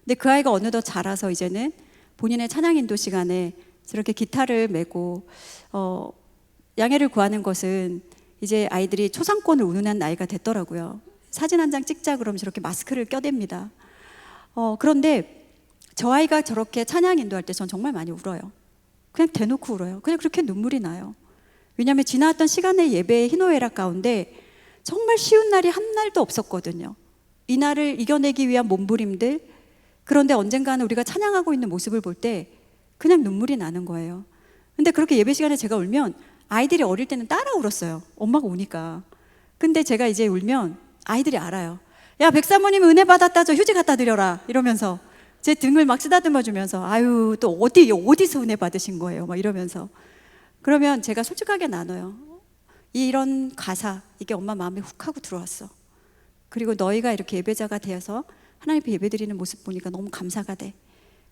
근데 그 아이가 어느덧 자라서 이제는 본인의 찬양 인도 시간에 저렇게 기타를 메고 양해를 구하는 것은 이제 아이들이 초상권을 운운한 나이가 됐더라고요. 사진 한 장 찍자 그러면 저렇게 마스크를 껴댑니다. 그런데 저 아이가 저렇게 찬양 인도할 때 전 정말 많이 울어요. 그냥 대놓고 울어요. 그냥 그렇게 눈물이 나요. 왜냐하면 지나왔던 시간의 예배의 희노애락 가운데 정말 쉬운 날이 한 날도 없었거든요. 이 날을 이겨내기 위한 몸부림들, 그런데 언젠가는 우리가 찬양하고 있는 모습을 볼 때 그냥 눈물이 나는 거예요. 근데 그렇게 예배 시간에 제가 울면 아이들이 어릴 때는 따라 울었어요. 엄마가 우니까. 근데 제가 이제 울면 아이들이 알아요. 야, 백사모님 은혜 받았다, 저 휴지 갖다 드려라, 이러면서 제 등을 막 쓰다듬어 주면서 아유, 또 어디서 은혜 받으신 거예요, 막 이러면서. 그러면 제가 솔직하게 나눠요. 이런 가사, 이게 엄마 마음에 훅 하고 들어왔어. 그리고 너희가 이렇게 예배자가 되어서 하나님 앞에 예배드리는 모습 보니까 너무 감사가 돼.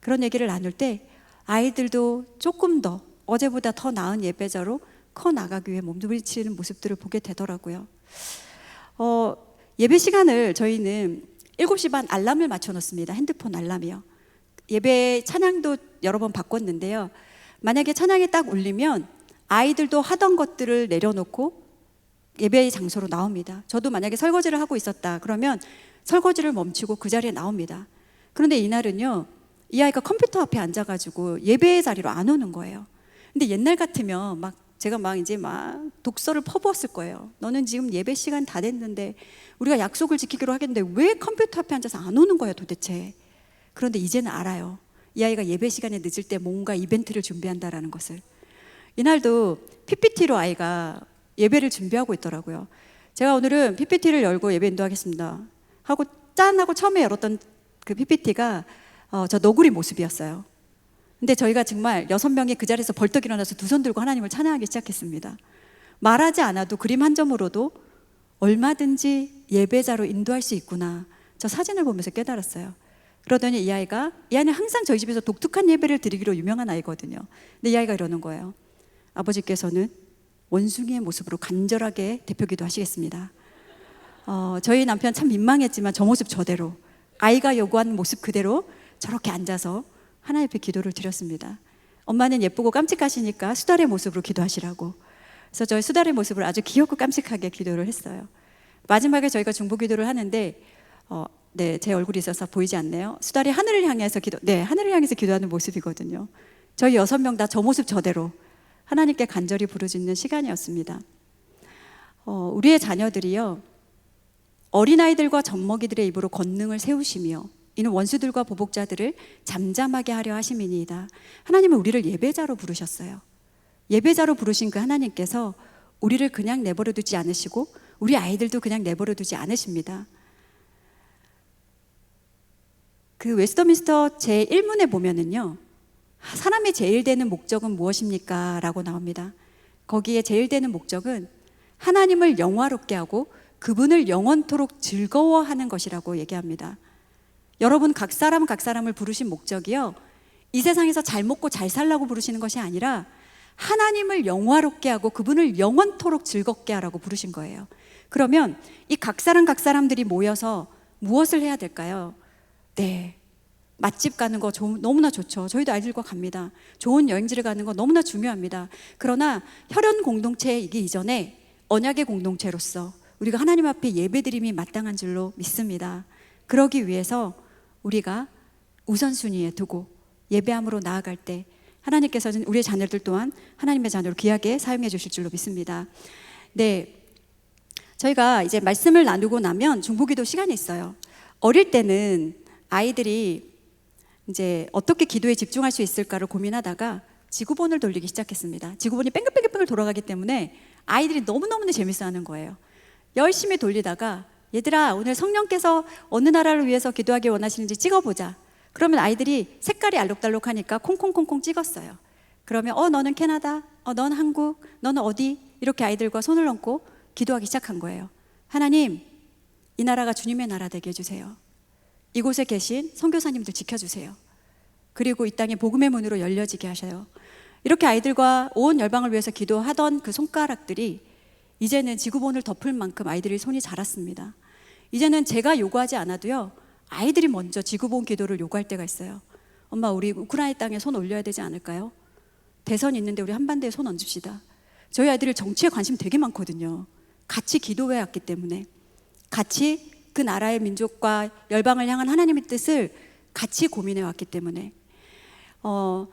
그런 얘기를 나눌 때 아이들도 조금 더 어제보다 더 나은 예배자로 커 나가기 위해 몸부림치는 모습들을 보게 되더라고요. 예배 시간을 저희는 7시 반 알람을 맞춰놓습니다. 핸드폰 알람이요. 예배 찬양도 여러 번 바꿨는데요. 만약에 찬양이 딱 울리면 아이들도 하던 것들을 내려놓고 예배의 장소로 나옵니다. 저도 만약에 설거지를 하고 있었다 그러면 설거지를 멈추고 그 자리에 나옵니다. 그런데 이날은요, 이 아이가 컴퓨터 앞에 앉아가지고 예배의 자리로 안 오는 거예요. 근데 옛날 같으면 제가 이제 독서를 퍼부었을 거예요. 너는 지금 예배 시간 다 됐는데 우리가 약속을 지키기로 하겠는데 왜 컴퓨터 앞에 앉아서 안 오는 거야 도대체. 그런데 이제는 알아요. 이 아이가 예배 시간에 늦을 때 뭔가 이벤트를 준비한다라는 것을. 이날도 PPT로 아이가 예배를 준비하고 있더라고요. 제가 오늘은 PPT를 열고 예배 인도하겠습니다 하고 짠 하고 처음에 열었던 그 PPT가 저 너구리 모습이었어요. 근데 저희가 정말 6명이 그 자리에서 벌떡 일어나서 두 손 들고 하나님을 찬양하기 시작했습니다. 말하지 않아도 그림 한 점으로도 얼마든지 예배자로 인도할 수 있구나, 저 사진을 보면서 깨달았어요. 그러더니 이 아이는 항상 저희 집에서 독특한 예배를 드리기로 유명한 아이거든요. 근데 이 아이가 이러는 거예요. 아버지께서는 원숭이의 모습으로 간절하게 대표기도 하시겠습니다. 저희 남편 참 민망했지만 저 모습 저대로, 아이가 요구한 모습 그대로 저렇게 앉아서 하나님 앞에 기도를 드렸습니다. 엄마는 예쁘고 깜찍하시니까 수달의 모습으로 기도하시라고. 그래서 저희 수달의 모습을 아주 귀엽고 깜찍하게 기도를 했어요. 마지막에 저희가 중보기도를 하는데 네, 제 얼굴이 있어서 보이지 않네요. 수달이 하늘을 향해서 하늘을 향해서 기도하는 모습이거든요. 저희 6명 다 저 모습 저대로 하나님께 간절히 부르짖는 시간이었습니다. 우리의 자녀들이요, 어린아이들과 젖먹이들의 입으로 권능을 세우시며 이는 원수들과 보복자들을 잠잠하게 하려 하심이니이다. 하나님은 우리를 예배자로 부르셨어요. 예배자로 부르신 그 하나님께서 우리를 그냥 내버려 두지 않으시고 우리 아이들도 그냥 내버려 두지 않으십니다. 그 웨스터민스터 제1문에 보면은요, 사람이 제일 되는 목적은 무엇입니까? 라고 나옵니다. 거기에 제일 되는 목적은 하나님을 영화롭게 하고 그분을 영원토록 즐거워하는 것이라고 얘기합니다. 여러분, 각 사람을 부르신 목적이요, 이 세상에서 잘 먹고 잘 살라고 부르시는 것이 아니라 하나님을 영화롭게 하고 그분을 영원토록 즐겁게 하라고 부르신 거예요. 그러면 이 각 사람들이 모여서 무엇을 해야 될까요? 네, 맛집 가는 거 너무나 좋죠. 저희도 아이들과 갑니다. 좋은 여행지를 가는 거 너무나 중요합니다. 그러나 혈연 공동체이기 이전에 언약의 공동체로서 우리가 하나님 앞에 예배드림이 마땅한 줄로 믿습니다. 그러기 위해서 우리가 우선순위에 두고 예배함으로 나아갈 때 하나님께서는 우리의 자녀들 또한 하나님의 자녀로 귀하게 사용해 주실 줄로 믿습니다. 네, 저희가 이제 말씀을 나누고 나면 중보기도 시간이 있어요. 어릴 때는 아이들이 이제 어떻게 기도에 집중할 수 있을까를 고민하다가 지구본을 돌리기 시작했습니다. 지구본이 뺑글뺑글 돌아가기 때문에 아이들이 너무너무 재밌어하는 거예요. 열심히 돌리다가 얘들아, 오늘 성령께서 어느 나라를 위해서 기도하기 원하시는지 찍어보자. 그러면 아이들이 색깔이 알록달록하니까 콩콩콩콩 찍었어요. 그러면 너는 캐나다, 너는 한국, 너는 어디? 이렇게 아이들과 손을 얹고 기도하기 시작한 거예요. 하나님, 이 나라가 주님의 나라 되게 해주세요. 이곳에 계신 선교사님들 지켜주세요. 그리고 이 땅이 복음의 문으로 열려지게 하셔요. 이렇게 아이들과 온 열방을 위해서 기도하던 그 손가락들이 이제는 지구본을 덮을 만큼 아이들이 손이 자랐습니다. 이제는 제가 요구하지 않아도요, 아이들이 먼저 지구본 기도를 요구할 때가 있어요. 엄마, 우리 우크라이나 땅에 손 올려야 되지 않을까요? 대선 있는데 우리 한반도에 손 얹읍시다. 저희 아이들이 정치에 관심 되게 많거든요. 같이 기도해 왔기 때문에, 같이 그 나라의 민족과 열방을 향한 하나님의 뜻을 같이 고민해 왔기 때문에.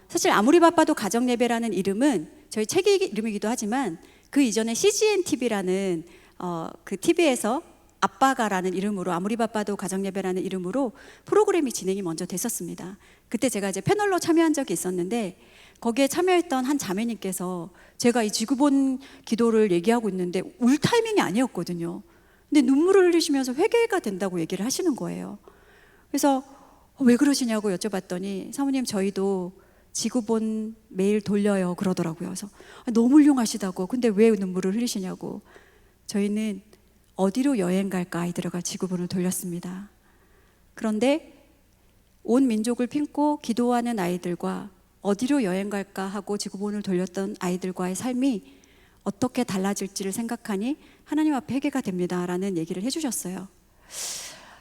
사실 아무리 바빠도 가정예배라는 이름은 저희 책의 이름이기도 하지만 그 이전에 CGN TV라는 그 TV에서 아빠가라는 이름으로, 아무리 바빠도 가정예배라는 이름으로 프로그램이 진행이 먼저 됐었습니다. 그때 제가 이제 패널로 참여한 적이 있었는데 거기에 참여했던 한 자매님께서 제가 이 지구본 기도를 얘기하고 있는데 울 타이밍이 아니었거든요. 근데 눈물을 흘리시면서 회개가 된다고 얘기를 하시는 거예요. 그래서 왜 그러시냐고 여쭤봤더니 사모님, 저희도 지구본 매일 돌려요 그러더라고요. 그래서 너무 훌륭하시다고. 근데 왜 눈물을 흘리시냐고. 저희는 어디로 여행 갈까 아이들과 지구본을 돌렸습니다. 그런데 온 민족을 품고 기도하는 아이들과 어디로 여행 갈까 하고 지구본을 돌렸던 아이들과의 삶이 어떻게 달라질지를 생각하니 하나님 앞에 회개가 됩니다 라는 얘기를 해주셨어요.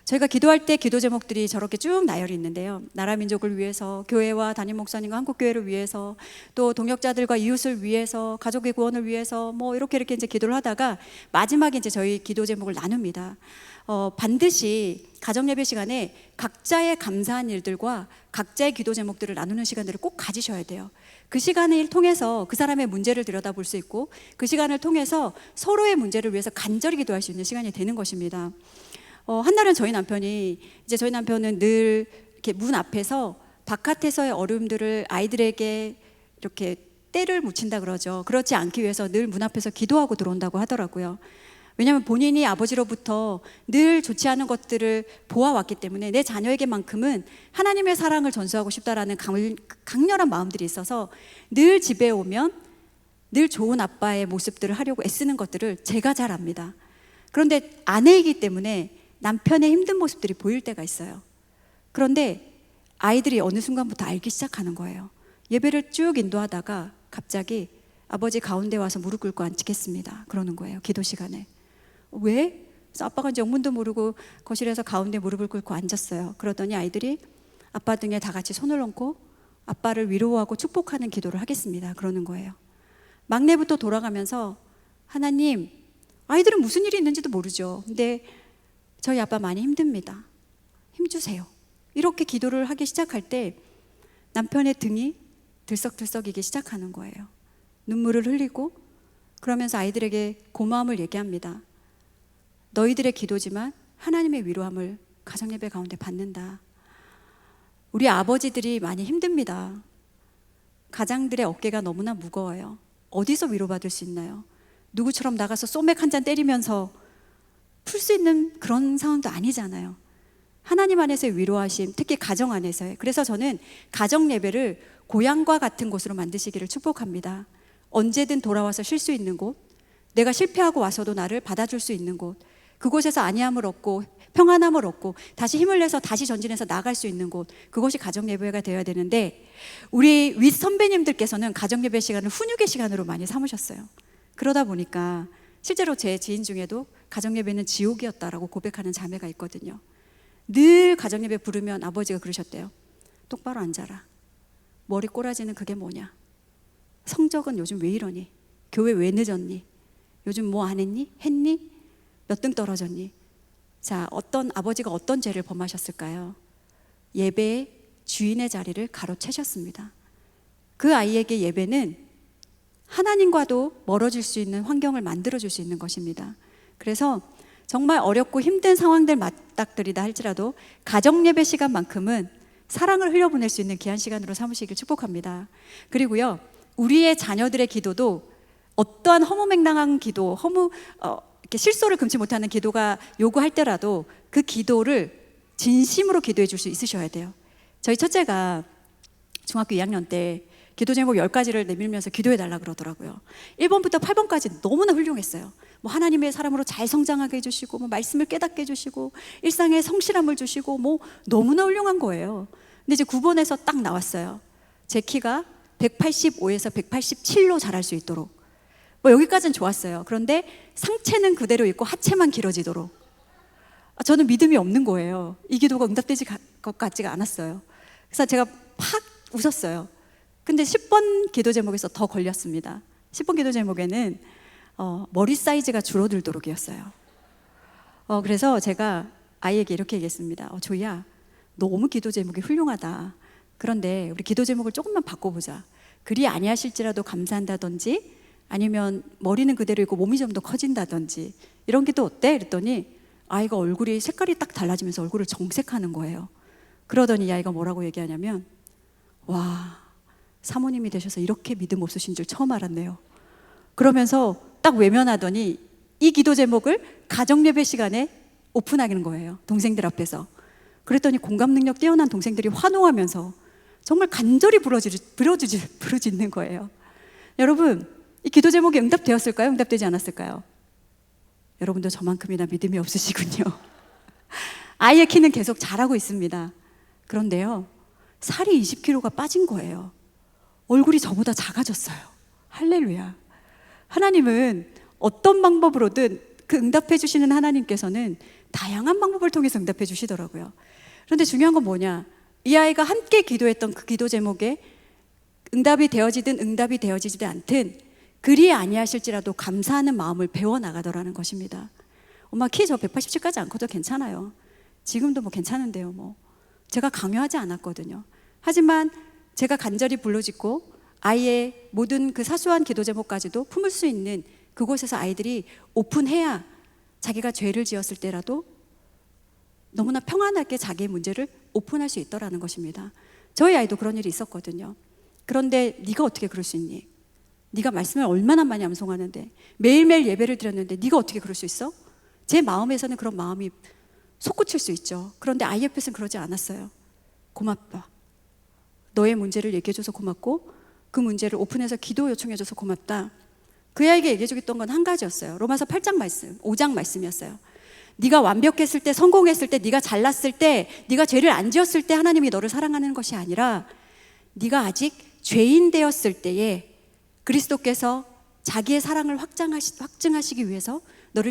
저희가 기도할 때 기도 제목들이 저렇게 쭉 나열이 있는데요. 나라 민족을 위해서, 교회와 담임 목사님과 한국교회를 위해서, 또 동역자들과 이웃을 위해서, 가족의 구원을 위해서, 뭐 이렇게 이제 기도를 하다가 마지막에 이제 저희 기도 제목을 나눕니다. 반드시 가정예배 시간에 각자의 감사한 일들과 각자의 기도 제목들을 나누는 시간들을 꼭 가지셔야 돼요. 그 시간을 통해서 그 사람의 문제를 들여다볼 수 있고 그 시간을 통해서 서로의 문제를 위해서 간절히 기도할 수 있는 시간이 되는 것입니다. 한날은 저희 남편은 늘 이렇게 문 앞에서 바깥에서의 어려움들을 아이들에게 이렇게 때를 묻힌다 그러죠. 그렇지 않기 위해서 늘 문 앞에서 기도하고 들어온다고 하더라고요. 왜냐하면 본인이 아버지로부터 늘 좋지 않은 것들을 보아왔기 때문에 내 자녀에게만큼은 하나님의 사랑을 전수하고 싶다라는 강렬한 마음들이 있어서 늘 집에 오면 늘 좋은 아빠의 모습들을 하려고 애쓰는 것들을 제가 잘 압니다. 그런데 아내이기 때문에 남편의 힘든 모습들이 보일 때가 있어요. 그런데 아이들이 어느 순간부터 알기 시작하는 거예요. 예배를 쭉 인도하다가 갑자기 아버지 가운데 와서 무릎 꿇고 앉겠습니다 그러는 거예요. 기도 시간에. 왜? 그래서 아빠가 이제 영문도 모르고 거실에서 가운데 무릎을 꿇고 앉았어요. 그러더니 아이들이 아빠 등에 다 같이 손을 얹고 아빠를 위로하고 축복하는 기도를 하겠습니다 그러는 거예요. 막내부터 돌아가면서 하나님, 아이들은 무슨 일이 있는지도 모르죠. 근데 저희 아빠 많이 힘듭니다. 힘주세요. 이렇게 기도를 하기 시작할 때 남편의 등이 들썩들썩이기 시작하는 거예요. 눈물을 흘리고 그러면서 아이들에게 고마움을 얘기합니다. 너희들의 기도지만 하나님의 위로함을 가정예배 가운데 받는다. 우리 아버지들이 많이 힘듭니다. 가장들의 어깨가 너무나 무거워요. 어디서 위로받을 수 있나요? 누구처럼 나가서 소맥 한 잔 때리면서 풀 수 있는 그런 상황도 아니잖아요. 하나님 안에서의 위로하심, 특히 가정 안에서의. 그래서 저는 가정 예배를 고향과 같은 곳으로 만드시기를 축복합니다. 언제든 돌아와서 쉴 수 있는 곳, 내가 실패하고 와서도 나를 받아줄 수 있는 곳, 그곳에서 안위함을 얻고 평안함을 얻고 다시 힘을 내서 다시 전진해서 나갈 수 있는 곳, 그것이 가정 예배가 되어야 되는데 우리 윗 선배님들께서는 가정 예배 시간을 훈육의 시간으로 많이 삼으셨어요. 그러다 보니까 실제로 제 지인 중에도 가정예배는 지옥이었다라고 고백하는 자매가 있거든요. 늘 가정예배 부르면 아버지가 그러셨대요. 똑바로 앉아라. 머리 꼬라지는 그게 뭐냐? 성적은 요즘 왜 이러니? 교회 왜 늦었니? 요즘 뭐 안 했니? 했니? 몇 등 떨어졌니? 자, 아버지가 어떤 죄를 범하셨을까요? 예배의 주인의 자리를 가로채셨습니다. 그 아이에게 예배는 하나님과도 멀어질 수 있는 환경을 만들어줄 수 있는 것입니다. 그래서 정말 어렵고 힘든 상황들 맞닥뜨리다 할지라도 가정예배 시간만큼은 사랑을 흘려보낼 수 있는 귀한 시간으로 삼으시길 축복합니다. 그리고요, 우리의 자녀들의 기도도 어떠한 허무맹랑한 기도, 이렇게 실소를 금치 못하는 기도가 요구할 때라도 그 기도를 진심으로 기도해 줄 수 있으셔야 돼요. 저희 첫째가 중학교 2학년 때 기도 제목 10가지를 내밀면서 기도해달라 그러더라고요. 1번부터 8번까지 너무나 훌륭했어요. 뭐 하나님의 사람으로 잘 성장하게 해주시고, 뭐 말씀을 깨닫게 해주시고, 일상에 성실함을 주시고, 뭐 너무나 훌륭한 거예요. 근데 이제 9번에서 딱 나왔어요. 제 키가 185에서 187로 자랄 수 있도록. 뭐 여기까지는 좋았어요. 그런데 상체는 그대로 있고 하체만 길어지도록. 저는 믿음이 없는 거예요. 이 기도가 응답되지 것 같지가 않았어요. 그래서 제가 팍 웃었어요. 근데 10번 기도 제목에서 더 걸렸습니다. 10번 기도 제목에는 머리 사이즈가 줄어들도록이었어요. 그래서 제가 아이에게 이렇게 얘기했습니다. 조이야, 너무 기도 제목이 훌륭하다. 그런데 우리 기도 제목을 조금만 바꿔보자. 그리 아니하실지라도 감사한다든지, 아니면 머리는 그대로 있고 몸이 좀 더 커진다든지, 이런 기도 어때? 그랬더니 아이가 얼굴이 색깔이 딱 달라지면서 얼굴을 정색하는 거예요. 그러더니 이 아이가 뭐라고 얘기하냐면, 와, 사모님이 되셔서 이렇게 믿음 없으신 줄 처음 알았네요. 그러면서 딱 외면하더니 이 기도 제목을 가정예배 시간에 오픈하는 거예요. 동생들 앞에서. 그랬더니 공감 능력 뛰어난 동생들이 환호하면서 정말 간절히 부르짖는 거예요. 여러분, 이 기도 제목이 응답되었을까요? 응답되지 않았을까요? 여러분도 저만큼이나 믿음이 없으시군요. 아이의 키는 계속 자라고 있습니다. 그런데요, 살이 20kg가 빠진 거예요. 얼굴이 저보다 작아졌어요. 할렐루야. 하나님은 어떤 방법으로든 그 응답해 주시는 하나님께서는 다양한 방법을 통해서 응답해 주시더라고요. 그런데 중요한 건 뭐냐, 이 아이가 함께 기도했던 그 기도 제목에 응답이 되어지든 응답이 되어지지 않든 그리 아니하실지라도 감사하는 마음을 배워나가더라는 것입니다. 엄마 키 저 187까지 안 커도 괜찮아요. 지금도 뭐 괜찮은데요. 뭐 제가 강요하지 않았거든요. 하지만 제가 간절히 불러짓고 아이의 모든 그 사소한 기도 제목까지도 품을 수 있는 그곳에서 아이들이 오픈해야 자기가 죄를 지었을 때라도 너무나 평안하게 자기의 문제를 오픈할 수 있더라는 것입니다. 저희 아이도 그런 일이 있었거든요. 그런데 네가 어떻게 그럴 수 있니? 네가 말씀을 얼마나 많이 암송하는데, 매일매일 예배를 드렸는데 네가 어떻게 그럴 수 있어? 제 마음에서는 그런 마음이 솟구칠 수 있죠. 그런데 아이 옆에서는 그러지 않았어요. 고맙다. 너의 문제를 얘기해줘서 고맙고 그 문제를 오픈해서 기도 요청해줘서 고맙다. 그 아이에게 얘기해주겠던 건 한 가지였어요. 로마서 8장 말씀, 5장 말씀이었어요. 네가 완벽했을 때, 성공했을 때, 네가 잘났을 때, 네가 죄를 안 지었을 때 하나님이 너를 사랑하는 것이 아니라 네가 아직 죄인 되었을 때에 그리스도께서 자기의 사랑을 확증하시기 위해서 너를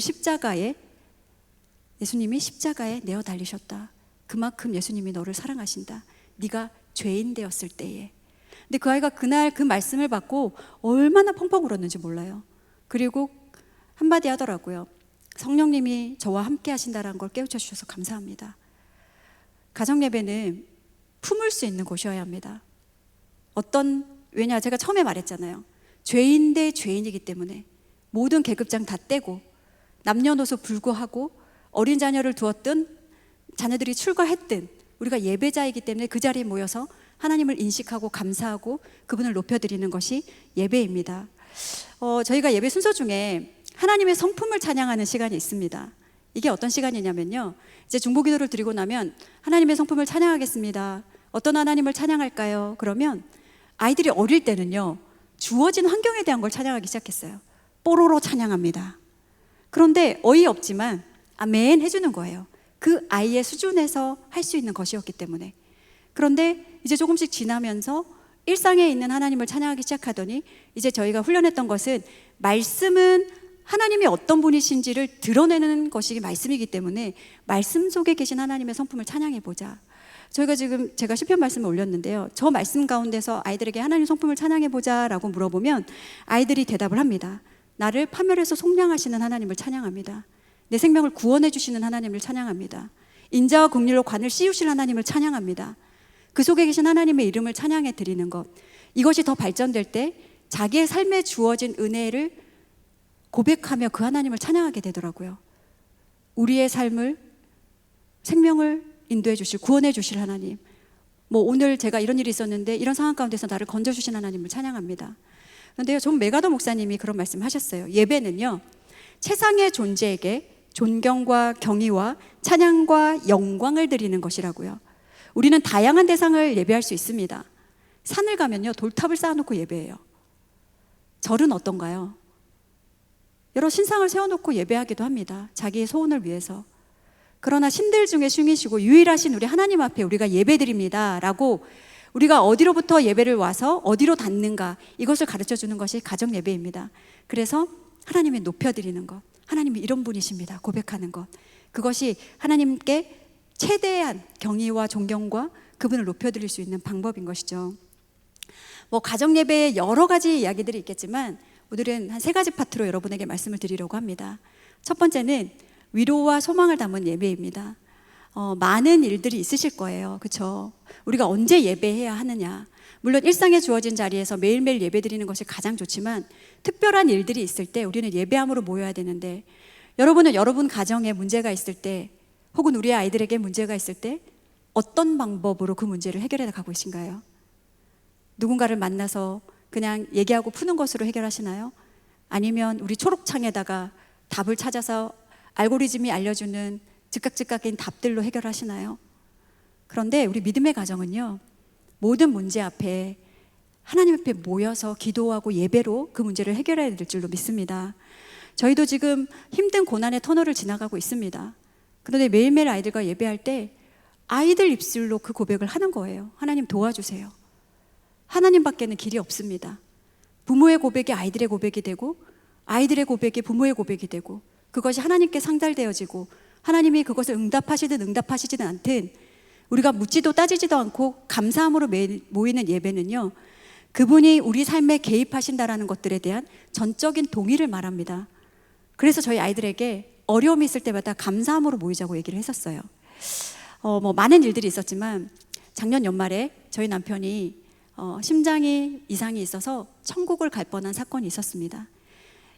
예수님이 십자가에 내어 달리셨다. 그만큼 예수님이 너를 사랑하신다. 네가 죄인 되었을 때에. 근데 그 아이가 그날 그 말씀을 받고 얼마나 펑펑 울었는지 몰라요. 그리고 한마디 하더라고요. 성령님이 저와 함께 하신다는 걸 깨우쳐 주셔서 감사합니다. 가정예배는 품을 수 있는 곳이어야 합니다. 왜냐, 제가 처음에 말했잖아요. 죄인 대 죄인이기 때문에 모든 계급장 다 떼고 남녀노소 불구하고 어린 자녀를 두었든 자녀들이 출가했든 우리가 예배자이기 때문에 그 자리에 모여서 하나님을 인식하고 감사하고 그분을 높여드리는 것이 예배입니다. 저희가 예배 순서 중에 하나님의 성품을 찬양하는 시간이 있습니다. 이게 어떤 시간이냐면요, 이제 중보기도를 드리고 나면 하나님의 성품을 찬양하겠습니다. 어떤 하나님을 찬양할까요? 그러면 아이들이 어릴 때는요, 주어진 환경에 대한 걸 찬양하기 시작했어요. 뽀로로 찬양합니다. 그런데 어이없지만 아멘 해주는 거예요. 그 아이의 수준에서 할 수 있는 것이었기 때문에. 그런데 이제 조금씩 지나면서 일상에 있는 하나님을 찬양하기 시작하더니 이제 저희가 훈련했던 것은 말씀은 하나님이 어떤 분이신지를 드러내는 것이 말씀이기 때문에 말씀 속에 계신 하나님의 성품을 찬양해보자. 저희가 지금 제가 시편 말씀을 올렸는데요, 저 말씀 가운데서 아이들에게 하나님 성품을 찬양해보자 라고 물어보면 아이들이 대답을 합니다. 나를 파멸해서 속량하시는 하나님을 찬양합니다. 내 생명을 구원해 주시는 하나님을 찬양합니다. 인자와 긍휼로 관을 씌우실 하나님을 찬양합니다. 그 속에 계신 하나님의 이름을 찬양해 드리는 것, 이것이 더 발전될 때 자기의 삶에 주어진 은혜를 고백하며 그 하나님을 찬양하게 되더라고요. 우리의 삶을, 생명을 인도해 주실, 구원해 주실 하나님, 뭐 오늘 제가 이런 일이 있었는데 이런 상황 가운데서 나를 건져 주신 하나님을 찬양합니다. 그런데요, 존 메가더 목사님이 그런 말씀 하셨어요. 예배는요, 최상의 존재에게 존경과 경의와 찬양과 영광을 드리는 것이라고요. 우리는 다양한 대상을 예배할 수 있습니다. 산을 가면요, 돌탑을 쌓아놓고 예배해요. 절은 어떤가요? 여러 신상을 세워놓고 예배하기도 합니다. 자기의 소원을 위해서. 그러나 신들 중에 신이시고 유일하신 우리 하나님 앞에 우리가 예배드립니다 라고 우리가 어디로부터 예배를 와서 어디로 닿는가, 이것을 가르쳐 주는 것이 가정 예배입니다. 그래서 하나님이 높여드리는 것, 하나님이 이런 분이십니다 고백하는 것, 그것이 하나님께 최대한 경의와 존경과 그분을 높여드릴 수 있는 방법인 것이죠. 뭐 가정 예배에 여러 가지 이야기들이 있겠지만 오늘은 한 3가지 파트로 여러분에게 말씀을 드리려고 합니다. 첫 번째는 위로와 소망을 담은 예배입니다. 많은 일들이 있으실 거예요. 그렇죠? 우리가 언제 예배해야 하느냐, 물론 일상에 주어진 자리에서 매일매일 예배드리는 것이 가장 좋지만 특별한 일들이 있을 때 우리는 예배함으로 모여야 되는데, 여러분은 여러분 가정에 문제가 있을 때, 혹은 우리 아이들에게 문제가 있을 때 어떤 방법으로 그 문제를 해결해 가고 계신가요? 누군가를 만나서 그냥 얘기하고 푸는 것으로 해결하시나요? 아니면 우리 초록창에다가 답을 찾아서 알고리즘이 알려주는 즉각즉각인 답들로 해결하시나요? 그런데 우리 믿음의 가정은요, 모든 문제 앞에 하나님 앞에 모여서 기도하고 예배로 그 문제를 해결해야 될 줄로 믿습니다. 저희도 지금 힘든 고난의 터널을 지나가고 있습니다. 그런데 매일매일 아이들과 예배할 때 아이들 입술로 그 고백을 하는 거예요. 하나님 도와주세요. 하나님밖에는 길이 없습니다. 부모의 고백이 아이들의 고백이 되고, 아이들의 고백이 부모의 고백이 되고, 그것이 하나님께 상달되어지고, 하나님이 그것을 응답하시든 응답하시지는 않든 우리가 묻지도 따지지도 않고 감사함으로 모이는 예배는요, 그분이 우리 삶에 개입하신다라는 것들에 대한 전적인 동의를 말합니다. 그래서 저희 아이들에게 어려움이 있을 때마다 감사함으로 모이자고 얘기를 했었어요. 많은 일들이 있었지만 작년 연말에 저희 남편이 심장이 이상이 있어서 천국을 갈 뻔한 사건이 있었습니다.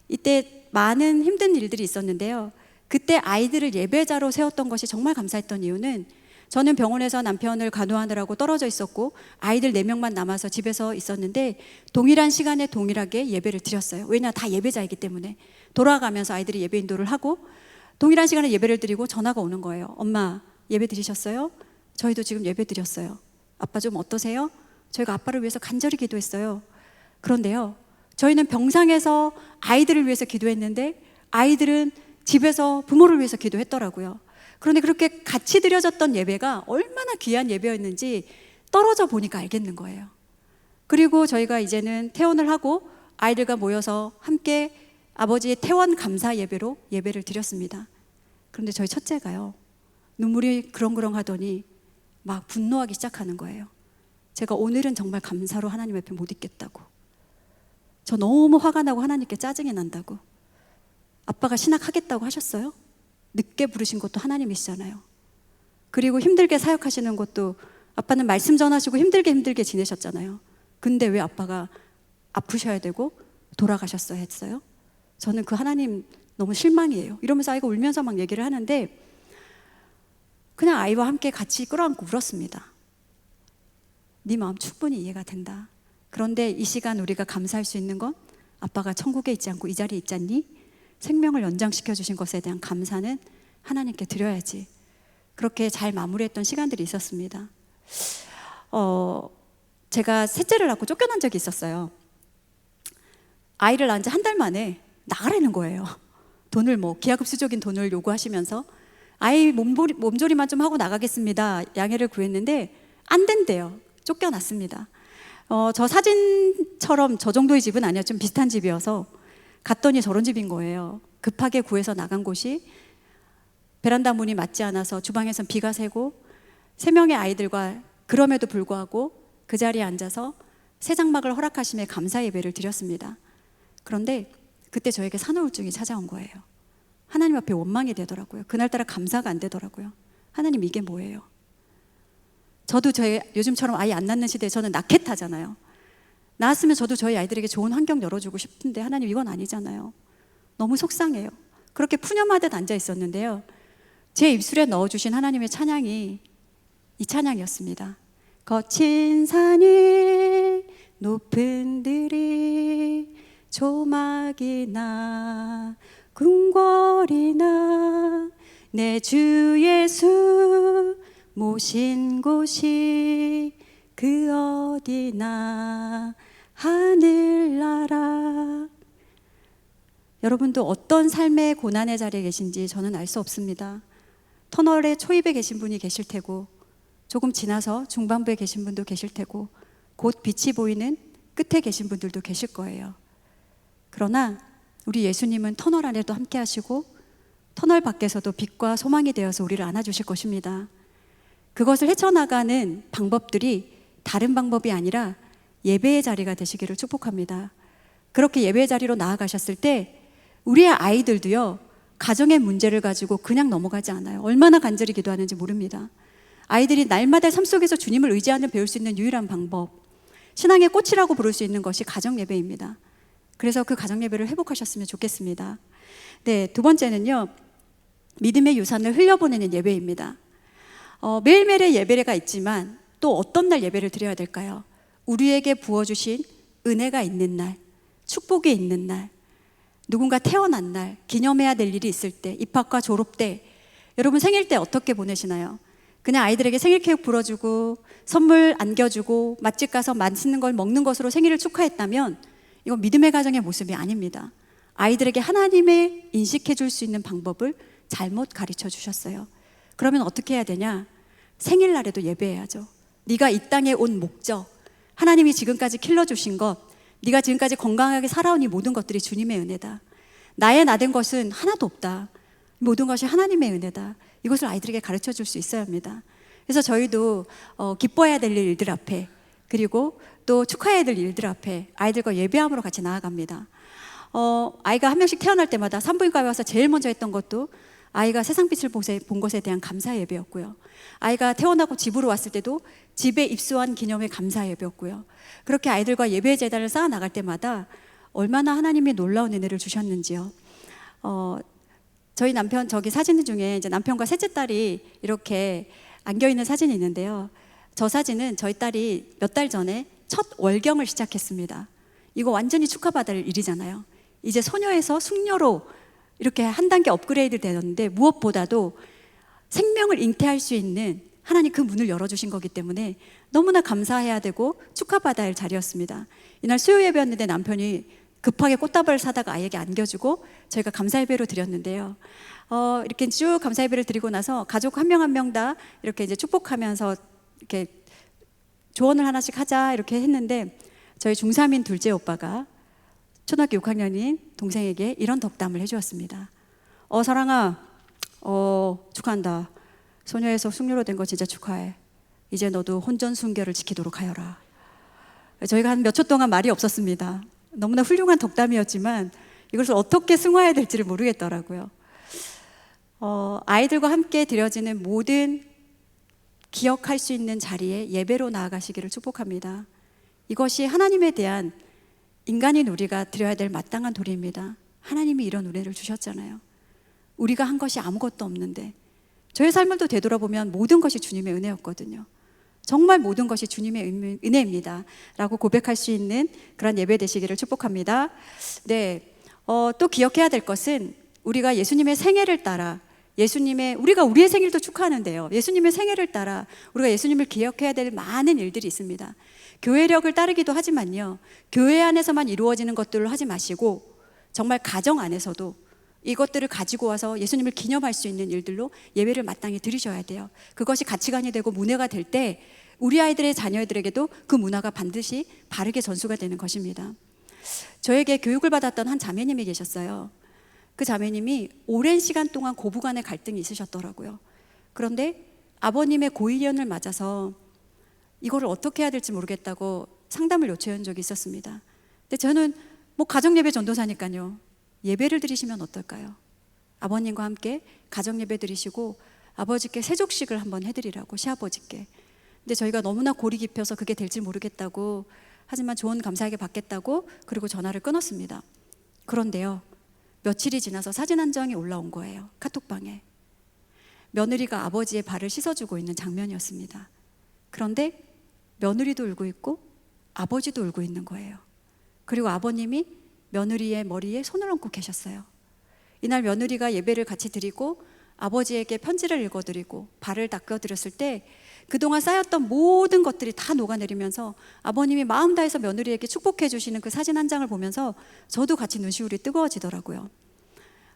이때 많은 힘든 일들이 있었는데요, 그때 아이들을 예배자로 세웠던 것이 정말 감사했던 이유는, 저는 병원에서 남편을 간호하느라고 떨어져 있었고 아이들 4명만 남아서 집에서 있었는데 동일한 시간에 동일하게 예배를 드렸어요. 왜냐, 다 예배자이기 때문에. 돌아가면서 아이들이 예배 인도를 하고 동일한 시간에 예배를 드리고 전화가 오는 거예요. 엄마, 예배 드리셨어요? 저희도 지금 예배 드렸어요. 아빠 좀 어떠세요? 저희가 아빠를 위해서 간절히 기도했어요. 그런데요, 저희는 병상에서 아이들을 위해서 기도했는데 아이들은 집에서 부모를 위해서 기도했더라고요. 그런데 그렇게 같이 드려졌던 예배가 얼마나 귀한 예배였는지 떨어져 보니까 알겠는 거예요. 그리고 저희가 이제는 퇴원을 하고 아이들과 모여서 함께 아버지의 퇴원 감사 예배로 예배를 드렸습니다. 그런데 저희 첫째가요, 눈물이 그렁그렁 하더니 막 분노하기 시작하는 거예요. 제가 오늘은 정말 감사로 하나님 앞에 못 있겠다고, 저 너무 화가 나고 하나님께 짜증이 난다고. 아빠가 신학하겠다고 하셨어요? 늦게 부르신 것도 하나님이시잖아요. 그리고 힘들게 사역하시는 것도, 아빠는 말씀 전하시고 힘들게 지내셨잖아요. 근데 왜 아빠가 아프셔야 되고 돌아가셨어야 했어요? 저는 그 하나님 너무 실망이에요. 이러면서 아이가 울면서 막 얘기를 하는데 그냥 아이와 함께 같이 끌어안고 울었습니다. 네 마음 충분히 이해가 된다. 그런데 이 시간 우리가 감사할 수 있는 건, 아빠가 천국에 있지 않고 이 자리에 있지 않니? 생명을 연장시켜 주신 것에 대한 감사는 하나님께 드려야지. 그렇게 잘 마무리했던 시간들이 있었습니다. 제가 셋째를 낳고 쫓겨난 적이 있었어요. 아이를 낳은 지 한 달 만에 나가라는 거예요. 돈을 기하급수적인 돈을 요구하시면서 아이 몸조리만 좀 하고 나가겠습니다. 양해를 구했는데 안 된대요. 쫓겨났습니다. 저 사진처럼 저 정도의 집은 아니었, 좀 비슷한 집이어서 갔더니 저런 집인 거예요. 급하게 구해서 나간 곳이 베란다 문이 맞지 않아서 주방에선 비가 새고 3명의 아이들과 그럼에도 불구하고 그 자리에 앉아서 새 장막을 허락하심에 감사 예배를 드렸습니다. 그런데 그때 저에게 산후우울증이 찾아온 거예요. 하나님 앞에 원망이 되더라고요. 그날따라 감사가 안 되더라고요. 하나님, 이게 뭐예요? 저도 요즘처럼 아이 안 낳는 시대에 저는 낳겠다잖아요. 낳았으면 저도 저희 아이들에게 좋은 환경 열어주고 싶은데 하나님, 이건 아니잖아요. 너무 속상해요. 그렇게 푸념하듯 앉아 있었는데요, 제 입술에 넣어주신 하나님의 찬양이 이 찬양이었습니다. 거친 산이 높은 들이 조막이나 궁궐이나 내 주 예수 모신 곳이 그 어디나 하늘나라. 여러분도 어떤 삶의 고난의 자리에 계신지 저는 알 수 없습니다. 터널의 초입에 계신 분이 계실 테고, 조금 지나서 중반부에 계신 분도 계실 테고, 곧 빛이 보이는 끝에 계신 분들도 계실 거예요. 그러나 우리 예수님은 터널 안에도 함께 하시고 터널 밖에서도 빛과 소망이 되어서 우리를 안아주실 것입니다. 그것을 헤쳐나가는 방법들이 다른 방법이 아니라 예배의 자리가 되시기를 축복합니다. 그렇게 예배의 자리로 나아가셨을 때 우리의 아이들도요, 가정의 문제를 가지고 그냥 넘어가지 않아요. 얼마나 간절히 기도하는지 모릅니다. 아이들이 날마다 삶 속에서 주님을 의지하는 배울 수 있는 유일한 방법, 신앙의 꽃이라고 부를 수 있는 것이 가정 예배입니다. 그래서 그 가정 예배를 회복하셨으면 좋겠습니다. 네, 두 번째는요, 믿음의 유산을 흘려보내는 예배입니다. 매일매일의 예배가 있지만 또 어떤 날 예배를 드려야 될까요? 우리에게 부어주신 은혜가 있는 날, 축복이 있는 날, 누군가 태어난 날, 기념해야 될 일이 있을 때, 입학과 졸업 때, 여러분 생일 때 어떻게 보내시나요? 그냥 아이들에게 생일 케이크 불어주고 선물 안겨주고 맛집 가서 맛있는 걸 먹는 것으로 생일을 축하했다면 이건 믿음의 가정의 모습이 아닙니다. 아이들에게 하나님을 인식해 줄 수 있는 방법을 잘못 가르쳐 주셨어요. 그러면 어떻게 해야 되냐? 생일날에도 예배해야죠. 네가 이 땅에 온 목적, 하나님이 지금까지 길러주신 것, 네가 지금까지 건강하게 살아온 이 모든 것들이 주님의 은혜다. 나의 나된 것은 하나도 없다. 모든 것이 하나님의 은혜다. 이것을 아이들에게 가르쳐 줄 수 있어야 합니다. 그래서 저희도 기뻐해야 될 일들 앞에, 그리고 또 축하해야 될 일들 앞에 아이들과 예배함으로 같이 나아갑니다. 아이가 한 명씩 태어날 때마다 산부인과에 와서 제일 먼저 했던 것도 아이가 세상빛을 본 것에 대한 감사 예배였고요. 아이가 태어나고 집으로 왔을 때도 집에 입소한 기념의 감사 예배였고요. 그렇게 아이들과 예배 제단을 쌓아 나갈 때마다 얼마나 하나님이 놀라운 은혜를 주셨는지요. 저희 남편 저기 사진 중에 이제 남편과 셋째 딸이 이렇게 안겨 있는 사진이 있는데요. 저 사진은 저희 딸이 몇 달 전에 첫 월경을 시작했습니다. 이거 완전히 축하받을 일이잖아요. 이제 소녀에서 숙녀로 이렇게 한 단계 업그레이드 되는데, 무엇보다도 생명을 잉태할 수 있는 하나님 그 문을 열어주신 거기 때문에 너무나 감사해야 되고 축하받아야 할 자리였습니다. 이날 수요 예배였는데 남편이 급하게 꽃다발을 사다가 아이에게 안겨주고 저희가 감사 예배로 드렸는데요. 이렇게 쭉 감사 예배를 드리고 나서 가족 한 명 한 명 다 이렇게 이제 축복하면서 이렇게 조언을 하나씩 하자 이렇게 했는데, 저희 중3인 둘째 오빠가 초등학교 6학년인 동생에게 이런 덕담을 해주었습니다. 사랑아, 축하한다. 소녀에서 숙녀로 된 거 진짜 축하해. 이제 너도 혼전 순결을 지키도록 하여라. 저희가 한 몇 초 동안 말이 없었습니다. 너무나 훌륭한 덕담이었지만 이것을 어떻게 승화해야 될지를 모르겠더라고요. 아이들과 함께 드려지는 모든 기억할 수 있는 자리에 예배로 나아가시기를 축복합니다. 이것이 하나님에 대한 인간인 우리가 드려야 될 마땅한 도리입니다. 하나님이 이런 은혜를 주셨잖아요. 우리가 한 것이 아무것도 없는데, 저의 삶을 또 되돌아보면 모든 것이 주님의 은혜였거든요. 정말 모든 것이 주님의 은혜입니다 라고 고백할 수 있는 그런 예배 되시기를 축복합니다. 네, 또 기억해야 될 것은 우리가 예수님의 생애를 따라 우리가 우리의 생일도 축하하는데요, 예수님의 생애를 따라 우리가 예수님을 기억해야 될 많은 일들이 있습니다. 교회력을 따르기도 하지만요, 교회 안에서만 이루어지는 것들을 하지 마시고 정말 가정 안에서도 이것들을 가지고 와서 예수님을 기념할 수 있는 일들로 예배를 마땅히 드리셔야 돼요. 그것이 가치관이 되고 문화가 될 때 우리 아이들의 자녀들에게도 그 문화가 반드시 바르게 전수가 되는 것입니다. 저에게 교육을 받았던 한 자매님이 계셨어요. 그 자매님이 오랜 시간 동안 고부간의 갈등이 있으셨더라고요. 그런데 아버님의 고위련을 맞아서 이거를 어떻게 해야 될지 모르겠다고 상담을 요청한 적이 있었습니다. 근데 저는 가정예배 전도사니까요, 예배를 드리시면 어떨까요? 아버님과 함께 가정예배 드리시고 아버지께 세족식을 한번 해드리라고, 시아버지께. 근데 저희가 너무나 골이 깊어서 그게 될지 모르겠다고, 하지만 조언 감사하게 받겠다고, 그리고 전화를 끊었습니다. 그런데요, 며칠이 지나서 사진 한 장이 올라온 거예요. 카톡방에. 며느리가 아버지의 발을 씻어주고 있는 장면이었습니다. 그런데 며느리도 울고 있고 아버지도 울고 있는 거예요. 그리고 아버님이 며느리의 머리에 손을 얹고 계셨어요. 이날 며느리가 예배를 같이 드리고 아버지에게 편지를 읽어드리고 발을 닦아드렸을 때 그동안 쌓였던 모든 것들이 다 녹아내리면서 아버님이 마음 다해서 며느리에게 축복해 주시는 그 사진 한 장을 보면서 저도 같이 눈시울이 뜨거워지더라고요.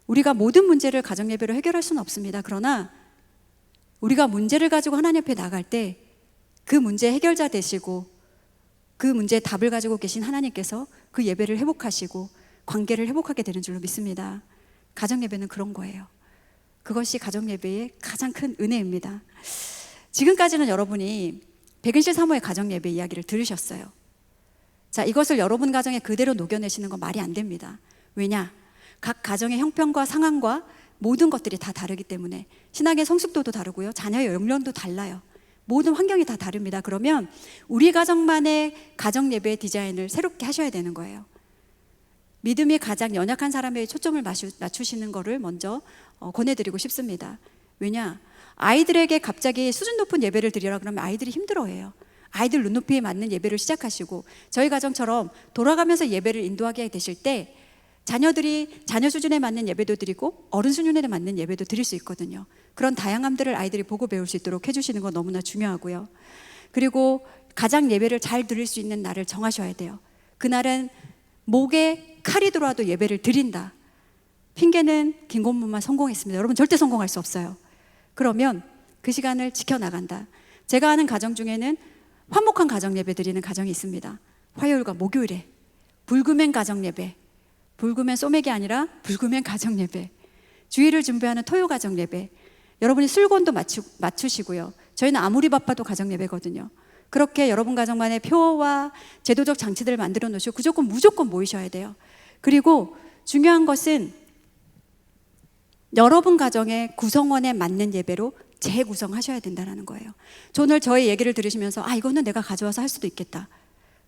우리가 모든 문제를 가정예배로 해결할 수는 없습니다. 그러나 우리가 문제를 가지고 하나님 앞에 나갈 때 그 문제 해결자 되시고 그 문제의 답을 가지고 계신 하나님께서 그 예배를 회복하시고 관계를 회복하게 되는 줄로 믿습니다. 가정예배는 그런 거예요. 그것이 가정예배의 가장 큰 은혜입니다. 지금까지는 여러분이 백은실 사모의 가정예배 이야기를 들으셨어요. 자, 이것을 여러분 가정에 그대로 녹여내시는 건 말이 안 됩니다. 왜냐? 각 가정의 형편과 상황과 모든 것들이 다 다르기 때문에 신앙의 성숙도도 다르고요. 자녀의 연령도 달라요. 모든 환경이 다 다릅니다. 그러면 우리 가정만의 가정예배의 디자인을 새롭게 하셔야 되는 거예요. 믿음이 가장 연약한 사람에게 초점을 맞추시는 거를 먼저 권해드리고 싶습니다. 왜냐? 아이들에게 갑자기 수준 높은 예배를 드리라 그러면 아이들이 힘들어해요. 아이들 눈높이에 맞는 예배를 시작하시고 저희 가정처럼 돌아가면서 예배를 인도하게 되실 때 자녀들이 자녀 수준에 맞는 예배도 드리고 어른 수준에 맞는 예배도 드릴 수 있거든요. 그런 다양함들을 아이들이 보고 배울 수 있도록 해주시는 건 너무나 중요하고요. 그리고 가장 예배를 잘 드릴 수 있는 날을 정하셔야 돼요. 그날은 목에 칼이 들어와도 예배를 드린다. 핑계는 긴 고문만 성공했습니다. 여러분 절대 성공할 수 없어요. 그러면 그 시간을 지켜나간다. 제가 아는 가정 중에는 화목한 가정 예배 드리는 가정이 있습니다. 화요일과 목요일에 불금엔 가정 예배, 불금엔 소맥이 아니라 불금엔 가정 예배, 주일을 준비하는 토요 가정 예배. 여러분이 술권도 맞추시고요. 저희는 아무리 바빠도 가정 예배거든요. 그렇게 여러분 가정만의 표와 제도적 장치들을 만들어 놓으시고 무조건 모이셔야 돼요. 그리고 중요한 것은 여러분 가정의 구성원에 맞는 예배로 재구성하셔야 된다는 거예요. 오늘 저의 얘기를 들으시면서 이거는 내가 가져와서 할 수도 있겠다.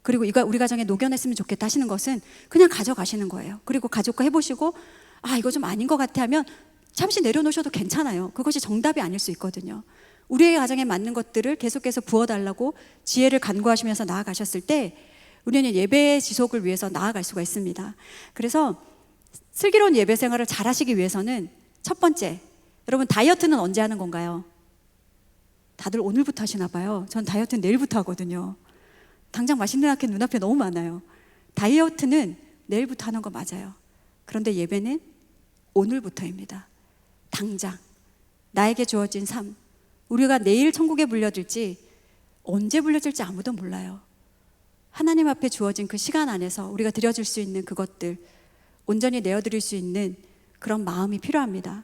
그리고 이거 우리 가정에 녹여냈으면 좋겠다 하시는 것은 그냥 가져가시는 거예요. 그리고 가족과 해보시고 이거 좀 아닌 것 같아 하면 잠시 내려놓으셔도 괜찮아요. 그것이 정답이 아닐 수 있거든요. 우리의 가정에 맞는 것들을 계속해서 부어달라고 지혜를 간구하시면서 나아가셨을 때 우리는 예배의 지속을 위해서 나아갈 수가 있습니다. 그래서 슬기로운 예배 생활을 잘 하시기 위해서는 첫 번째, 여러분 다이어트는 언제 하는 건가요? 다들 오늘부터 하시나 봐요. 전 다이어트는 내일부터 하거든요. 당장 맛있는 게 눈앞에 너무 많아요. 다이어트는 내일부터 하는 거 맞아요. 그런데 예배는 오늘부터입니다. 당장 나에게 주어진 삶, 우리가 내일 천국에 불려질지 언제 불려질지 아무도 몰라요. 하나님 앞에 주어진 그 시간 안에서 우리가 드려줄 수 있는 그것들 온전히 내어드릴 수 있는 그런 마음이 필요합니다.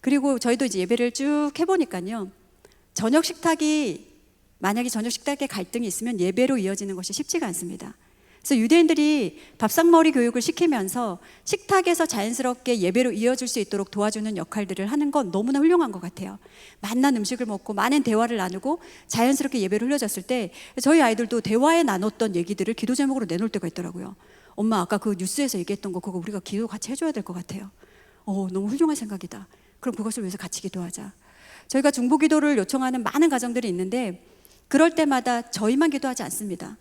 그리고 저희도 이제 예배를 쭉 해보니까요, 저녁 식탁이 만약에 저녁 식탁에 갈등이 있으면 예배로 이어지는 것이 쉽지가 않습니다. 그래서 유대인들이 밥상머리 교육을 시키면서 식탁에서 자연스럽게 예배로 이어질 수 있도록 도와주는 역할들을 하는 건 너무나 훌륭한 것 같아요. 맛난 음식을 먹고 많은 대화를 나누고 자연스럽게 예배를 흘려졌을 때 저희 아이들도 대화에 나눴던 얘기들을 기도 제목으로 내놓을 때가 있더라고요. 엄마 아까 그 뉴스에서 얘기했던 거 그거 우리가 기도 같이 해줘야 될 것 같아요. 너무 훌륭한 생각이다. 그럼 그것을 위해서 같이 기도하자. 저희가 중보기도를 요청하는 많은 가정들이 있는데 그럴 때마다 저희만 기도하지 않습니다.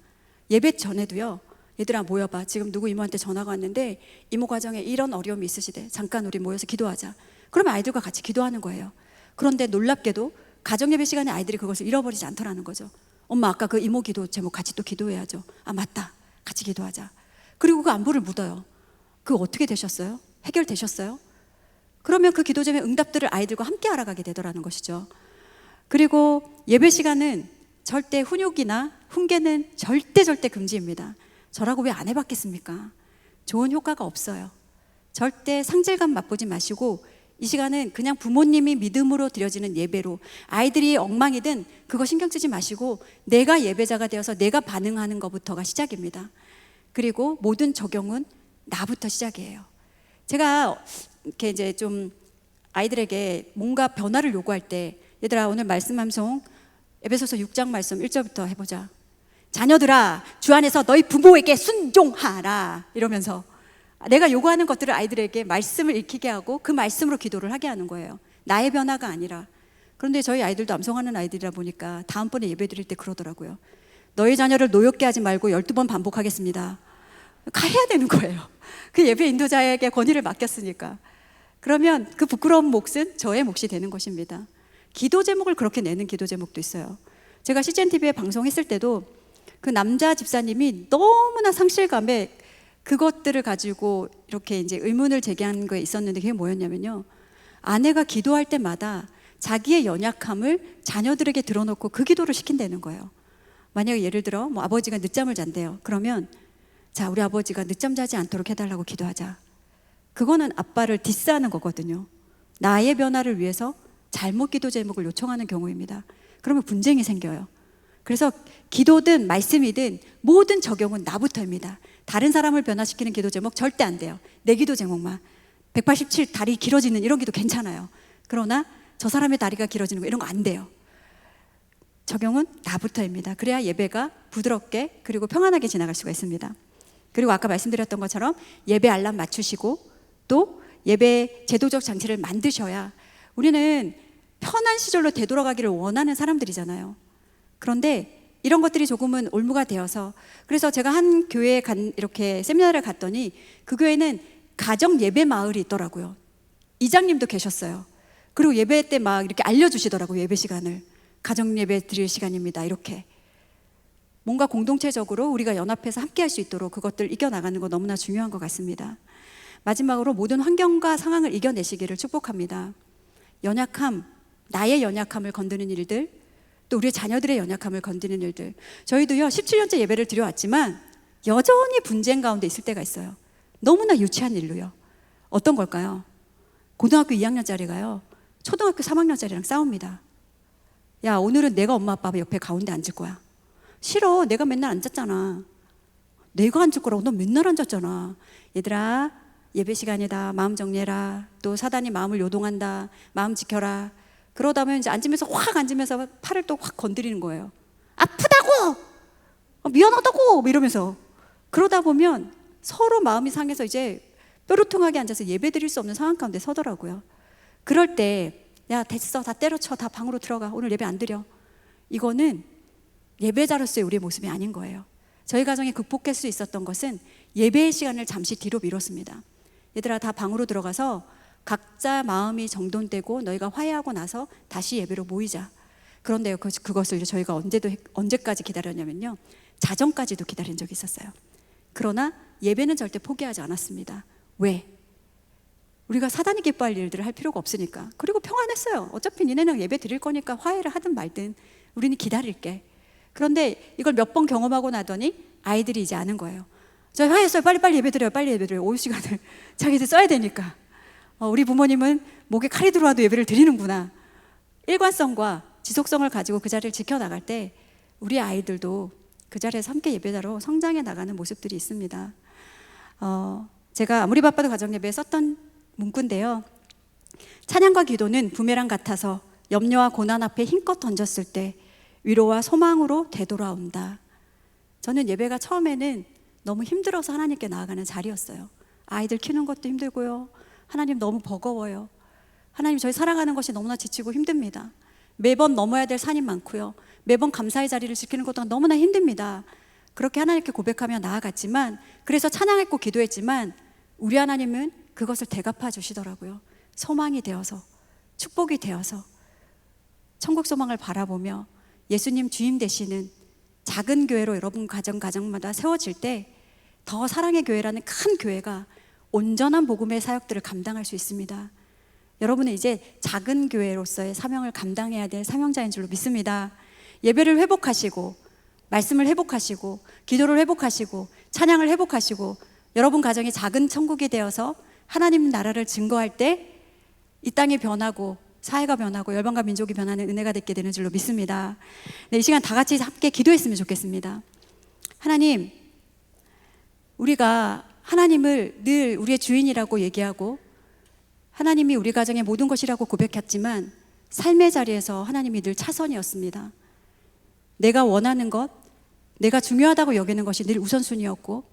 예배 전에도요, 얘들아 모여봐. 지금 누구 이모한테 전화가 왔는데 이모 가정에 이런 어려움이 있으시대. 잠깐 우리 모여서 기도하자. 그러면 아이들과 같이 기도하는 거예요. 그런데 놀랍게도 가정예배 시간에 아이들이 그것을 잃어버리지 않더라는 거죠. 엄마 아까 그 이모 기도 제목 같이 또 기도해야죠. 맞다. 같이 기도하자. 그리고 그 안부를 묻어요. 그거 어떻게 되셨어요? 해결되셨어요? 그러면 그 기도 제목 응답들을 아이들과 함께 알아가게 되더라는 것이죠. 그리고 예배 시간은 절대 훈육이나 훈계는 절대 금지입니다. 저라고 왜 안 해봤겠습니까? 좋은 효과가 없어요. 절대 상질감 맛보지 마시고 이 시간은 그냥 부모님이 믿음으로 드려지는 예배로, 아이들이 엉망이든 그거 신경 쓰지 마시고 내가 예배자가 되어서 내가 반응하는 것부터가 시작입니다. 그리고 모든 적용은 나부터 시작이에요. 제가 이렇게 이제 좀 아이들에게 뭔가 변화를 요구할 때, 얘들아 오늘 말씀 함송 에베소서 6장 말씀 1절부터 해보자. 자녀들아 주 안에서 너희 부모에게 순종하라 이러면서 내가 요구하는 것들을 아이들에게 말씀을 읽히게 하고 그 말씀으로 기도를 하게 하는 거예요. 나의 변화가 아니라. 그런데 저희 아이들도 암송하는 아이들이라 보니까 다음번에 예배 드릴 때 그러더라고요. 너희 자녀를 노엽게 하지 말고 12번 반복하겠습니다. 해야 되는 거예요. 그 예배 인도자에게 권위를 맡겼으니까. 그러면 그 부끄러운 몫은 저의 몫이 되는 것입니다. 기도 제목을 그렇게 내는 기도 제목도 있어요. 제가 CGN TV에 방송했을 때도 그 남자 집사님이 너무나 상실감에 그것들을 가지고 이렇게 이제 의문을 제기한 거에 있었는데, 그게 뭐였냐면요, 아내가 기도할 때마다 자기의 연약함을 자녀들에게 드러놓고 그 기도를 시킨다는 거예요. 만약에 예를 들어 뭐 아버지가 늦잠을 잔대요. 그러면 자, 우리 아버지가 늦잠 자지 않도록 해달라고 기도하자. 그거는 아빠를 디스하는 거거든요. 나의 변화를 위해서 잘못 기도 제목을 요청하는 경우입니다. 그러면 분쟁이 생겨요. 그래서 기도든 말씀이든 모든 적용은 나부터입니다. 다른 사람을 변화시키는 기도 제목 절대 안 돼요. 내 기도 제목만. 187 다리 길어지는 이런 기도 괜찮아요. 그러나 저 사람의 다리가 길어지는 거 이런 거 안 돼요. 적용은 나부터입니다. 그래야 예배가 부드럽게 그리고 평안하게 지나갈 수가 있습니다. 그리고 아까 말씀드렸던 것처럼 예배 알람 맞추시고 또 예배 제도적 장치를 만드셔야, 우리는 편한 시절로 되돌아가기를 원하는 사람들이잖아요. 그런데 이런 것들이 조금은 올무가 되어서, 그래서 제가 한 교회에 이렇게 세미나를 갔더니 그 교회는 가정 예배 마을이 있더라고요. 이장님도 계셨어요. 그리고 예배 때 막 이렇게 알려주시더라고요. 예배 시간을. 가정 예배 드릴 시간입니다. 이렇게. 뭔가 공동체적으로 우리가 연합해서 함께 할 수 있도록 그것들 이겨나가는 거 너무나 중요한 것 같습니다. 마지막으로 모든 환경과 상황을 이겨내시기를 축복합니다. 연약함, 나의 연약함을 건드는 일들, 또 우리 자녀들의 연약함을 건드는 일들. 저희도요 17년째 예배를 드려왔지만 여전히 분쟁 가운데 있을 때가 있어요. 너무나 유치한 일로요. 어떤 걸까요? 고등학교 2학년짜리가요 초등학교 3학년짜리랑 싸웁니다. 야, 오늘은 내가 엄마 아빠 옆에 가운데 앉을 거야. 싫어, 내가 맨날 앉았잖아. 내가 앉을 거라고 너 맨날 앉았잖아. 얘들아, 예배 시간이다. 마음 정리해라. 또 사단이 마음을 요동한다. 마음 지켜라. 그러다 보면 이제 앉으면서 확 앉으면서 팔을 또 확 건드리는 거예요. 아프다고! 미안하다고! 뭐 이러면서. 그러다 보면 서로 마음이 상해서 이제 뾰루통하게 앉아서 예배 드릴 수 없는 상황 가운데 서더라고요. 그럴 때 야, 됐어, 다 때려쳐, 다 방으로 들어가, 오늘 예배 안 드려. 이거는 예배자로서의 우리의 모습이 아닌 거예요. 저희 가정이 극복할 수 있었던 것은 예배의 시간을 잠시 뒤로 미뤘습니다. 얘들아, 다 방으로 들어가서 각자 마음이 정돈되고 너희가 화해하고 나서 다시 예배로 모이자. 그런데 그것을 저희가 언제까지 기다렸냐면요, 자정까지도 기다린 적이 있었어요. 그러나 예배는 절대 포기하지 않았습니다. 왜? 우리가 사단이 기뻐할 일들을 할 필요가 없으니까. 그리고 평안했어요. 어차피 니네는 예배 드릴 거니까 화해를 하든 말든 우리는 기다릴게. 그런데 이걸 몇 번 경험하고 나더니 아이들이 이제 아는 거예요. 저희 화해했어요. 빨리 예배 드려요. 빨리 예배 드려요. 오후 시간을 자기들 써야 되니까. 우리 부모님은 목에 칼이 들어와도 예배를 드리는구나. 일관성과 지속성을 가지고 그 자리를 지켜나갈 때 우리 아이들도 그 자리에서 함께 예배자로 성장해 나가는 모습들이 있습니다. 제가 아무리 바빠도 가정예배에 썼던 문구인데요, 찬양과 기도는 부메랑 같아서 염려와 고난 앞에 힘껏 던졌을 때 위로와 소망으로 되돌아온다. 저는 예배가 처음에는 너무 힘들어서 하나님께 나아가는 자리였어요. 아이들 키우는 것도 힘들고요, 하나님 너무 버거워요. 하나님, 저희 살아가는 것이 너무나 지치고 힘듭니다. 매번 넘어야 될 산이 많고요, 매번 감사의 자리를 지키는 것도 너무나 힘듭니다. 그렇게 하나님께 고백하며 나아갔지만, 그래서 찬양했고 기도했지만 우리 하나님은 그것을 대갚아 주시더라고요. 소망이 되어서, 축복이 되어서 천국 소망을 바라보며 예수님 주임 되시는 작은 교회로 여러분 가정마다 세워질 때 더 사랑의 교회라는 큰 교회가 온전한 복음의 사역들을 감당할 수 있습니다. 여러분은 이제 작은 교회로서의 사명을 감당해야 될 사명자인 줄로 믿습니다. 예배를 회복하시고, 말씀을 회복하시고, 기도를 회복하시고, 찬양을 회복하시고, 여러분 가정이 작은 천국이 되어서 하나님 나라를 증거할 때 이 땅이 변하고 사회가 변하고 열방과 민족이 변하는 은혜가 되게 되는 줄로 믿습니다. 네, 이 시간 다 같이 함께 기도했으면 좋겠습니다. 하나님, 우리가 하나님을 늘 우리의 주인이라고 얘기하고 하나님이 우리 가정의 모든 것이라고 고백했지만 삶의 자리에서 하나님이 늘 차선이었습니다. 내가 원하는 것, 내가 중요하다고 여기는 것이 늘 우선순위였고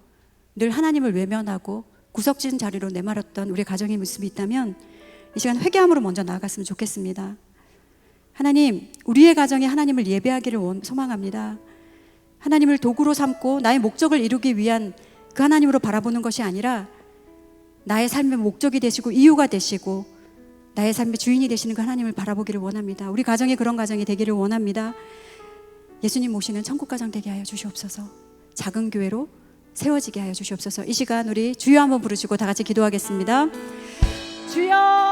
늘 하나님을 외면하고 구석진 자리로 내몰았던 우리 가정의 모습이 있다면 이 시간 회개함으로 먼저 나아갔으면 좋겠습니다. 하나님, 우리의 가정에 하나님을 예배하기를 소망합니다. 하나님을 도구로 삼고 나의 목적을 이루기 위한 그 하나님으로 바라보는 것이 아니라 나의 삶의 목적이 되시고 이유가 되시고 나의 삶의 주인이 되시는 그 하나님을 바라보기를 원합니다. 우리 가정에 그런 가정이 되기를 원합니다. 예수님 모시는 천국가정 되게 하여 주시옵소서. 작은 교회로 세워지게 하여 주시옵소서. 이 시간 우리 주여 한번 부르시고 다 같이 기도하겠습니다. 주여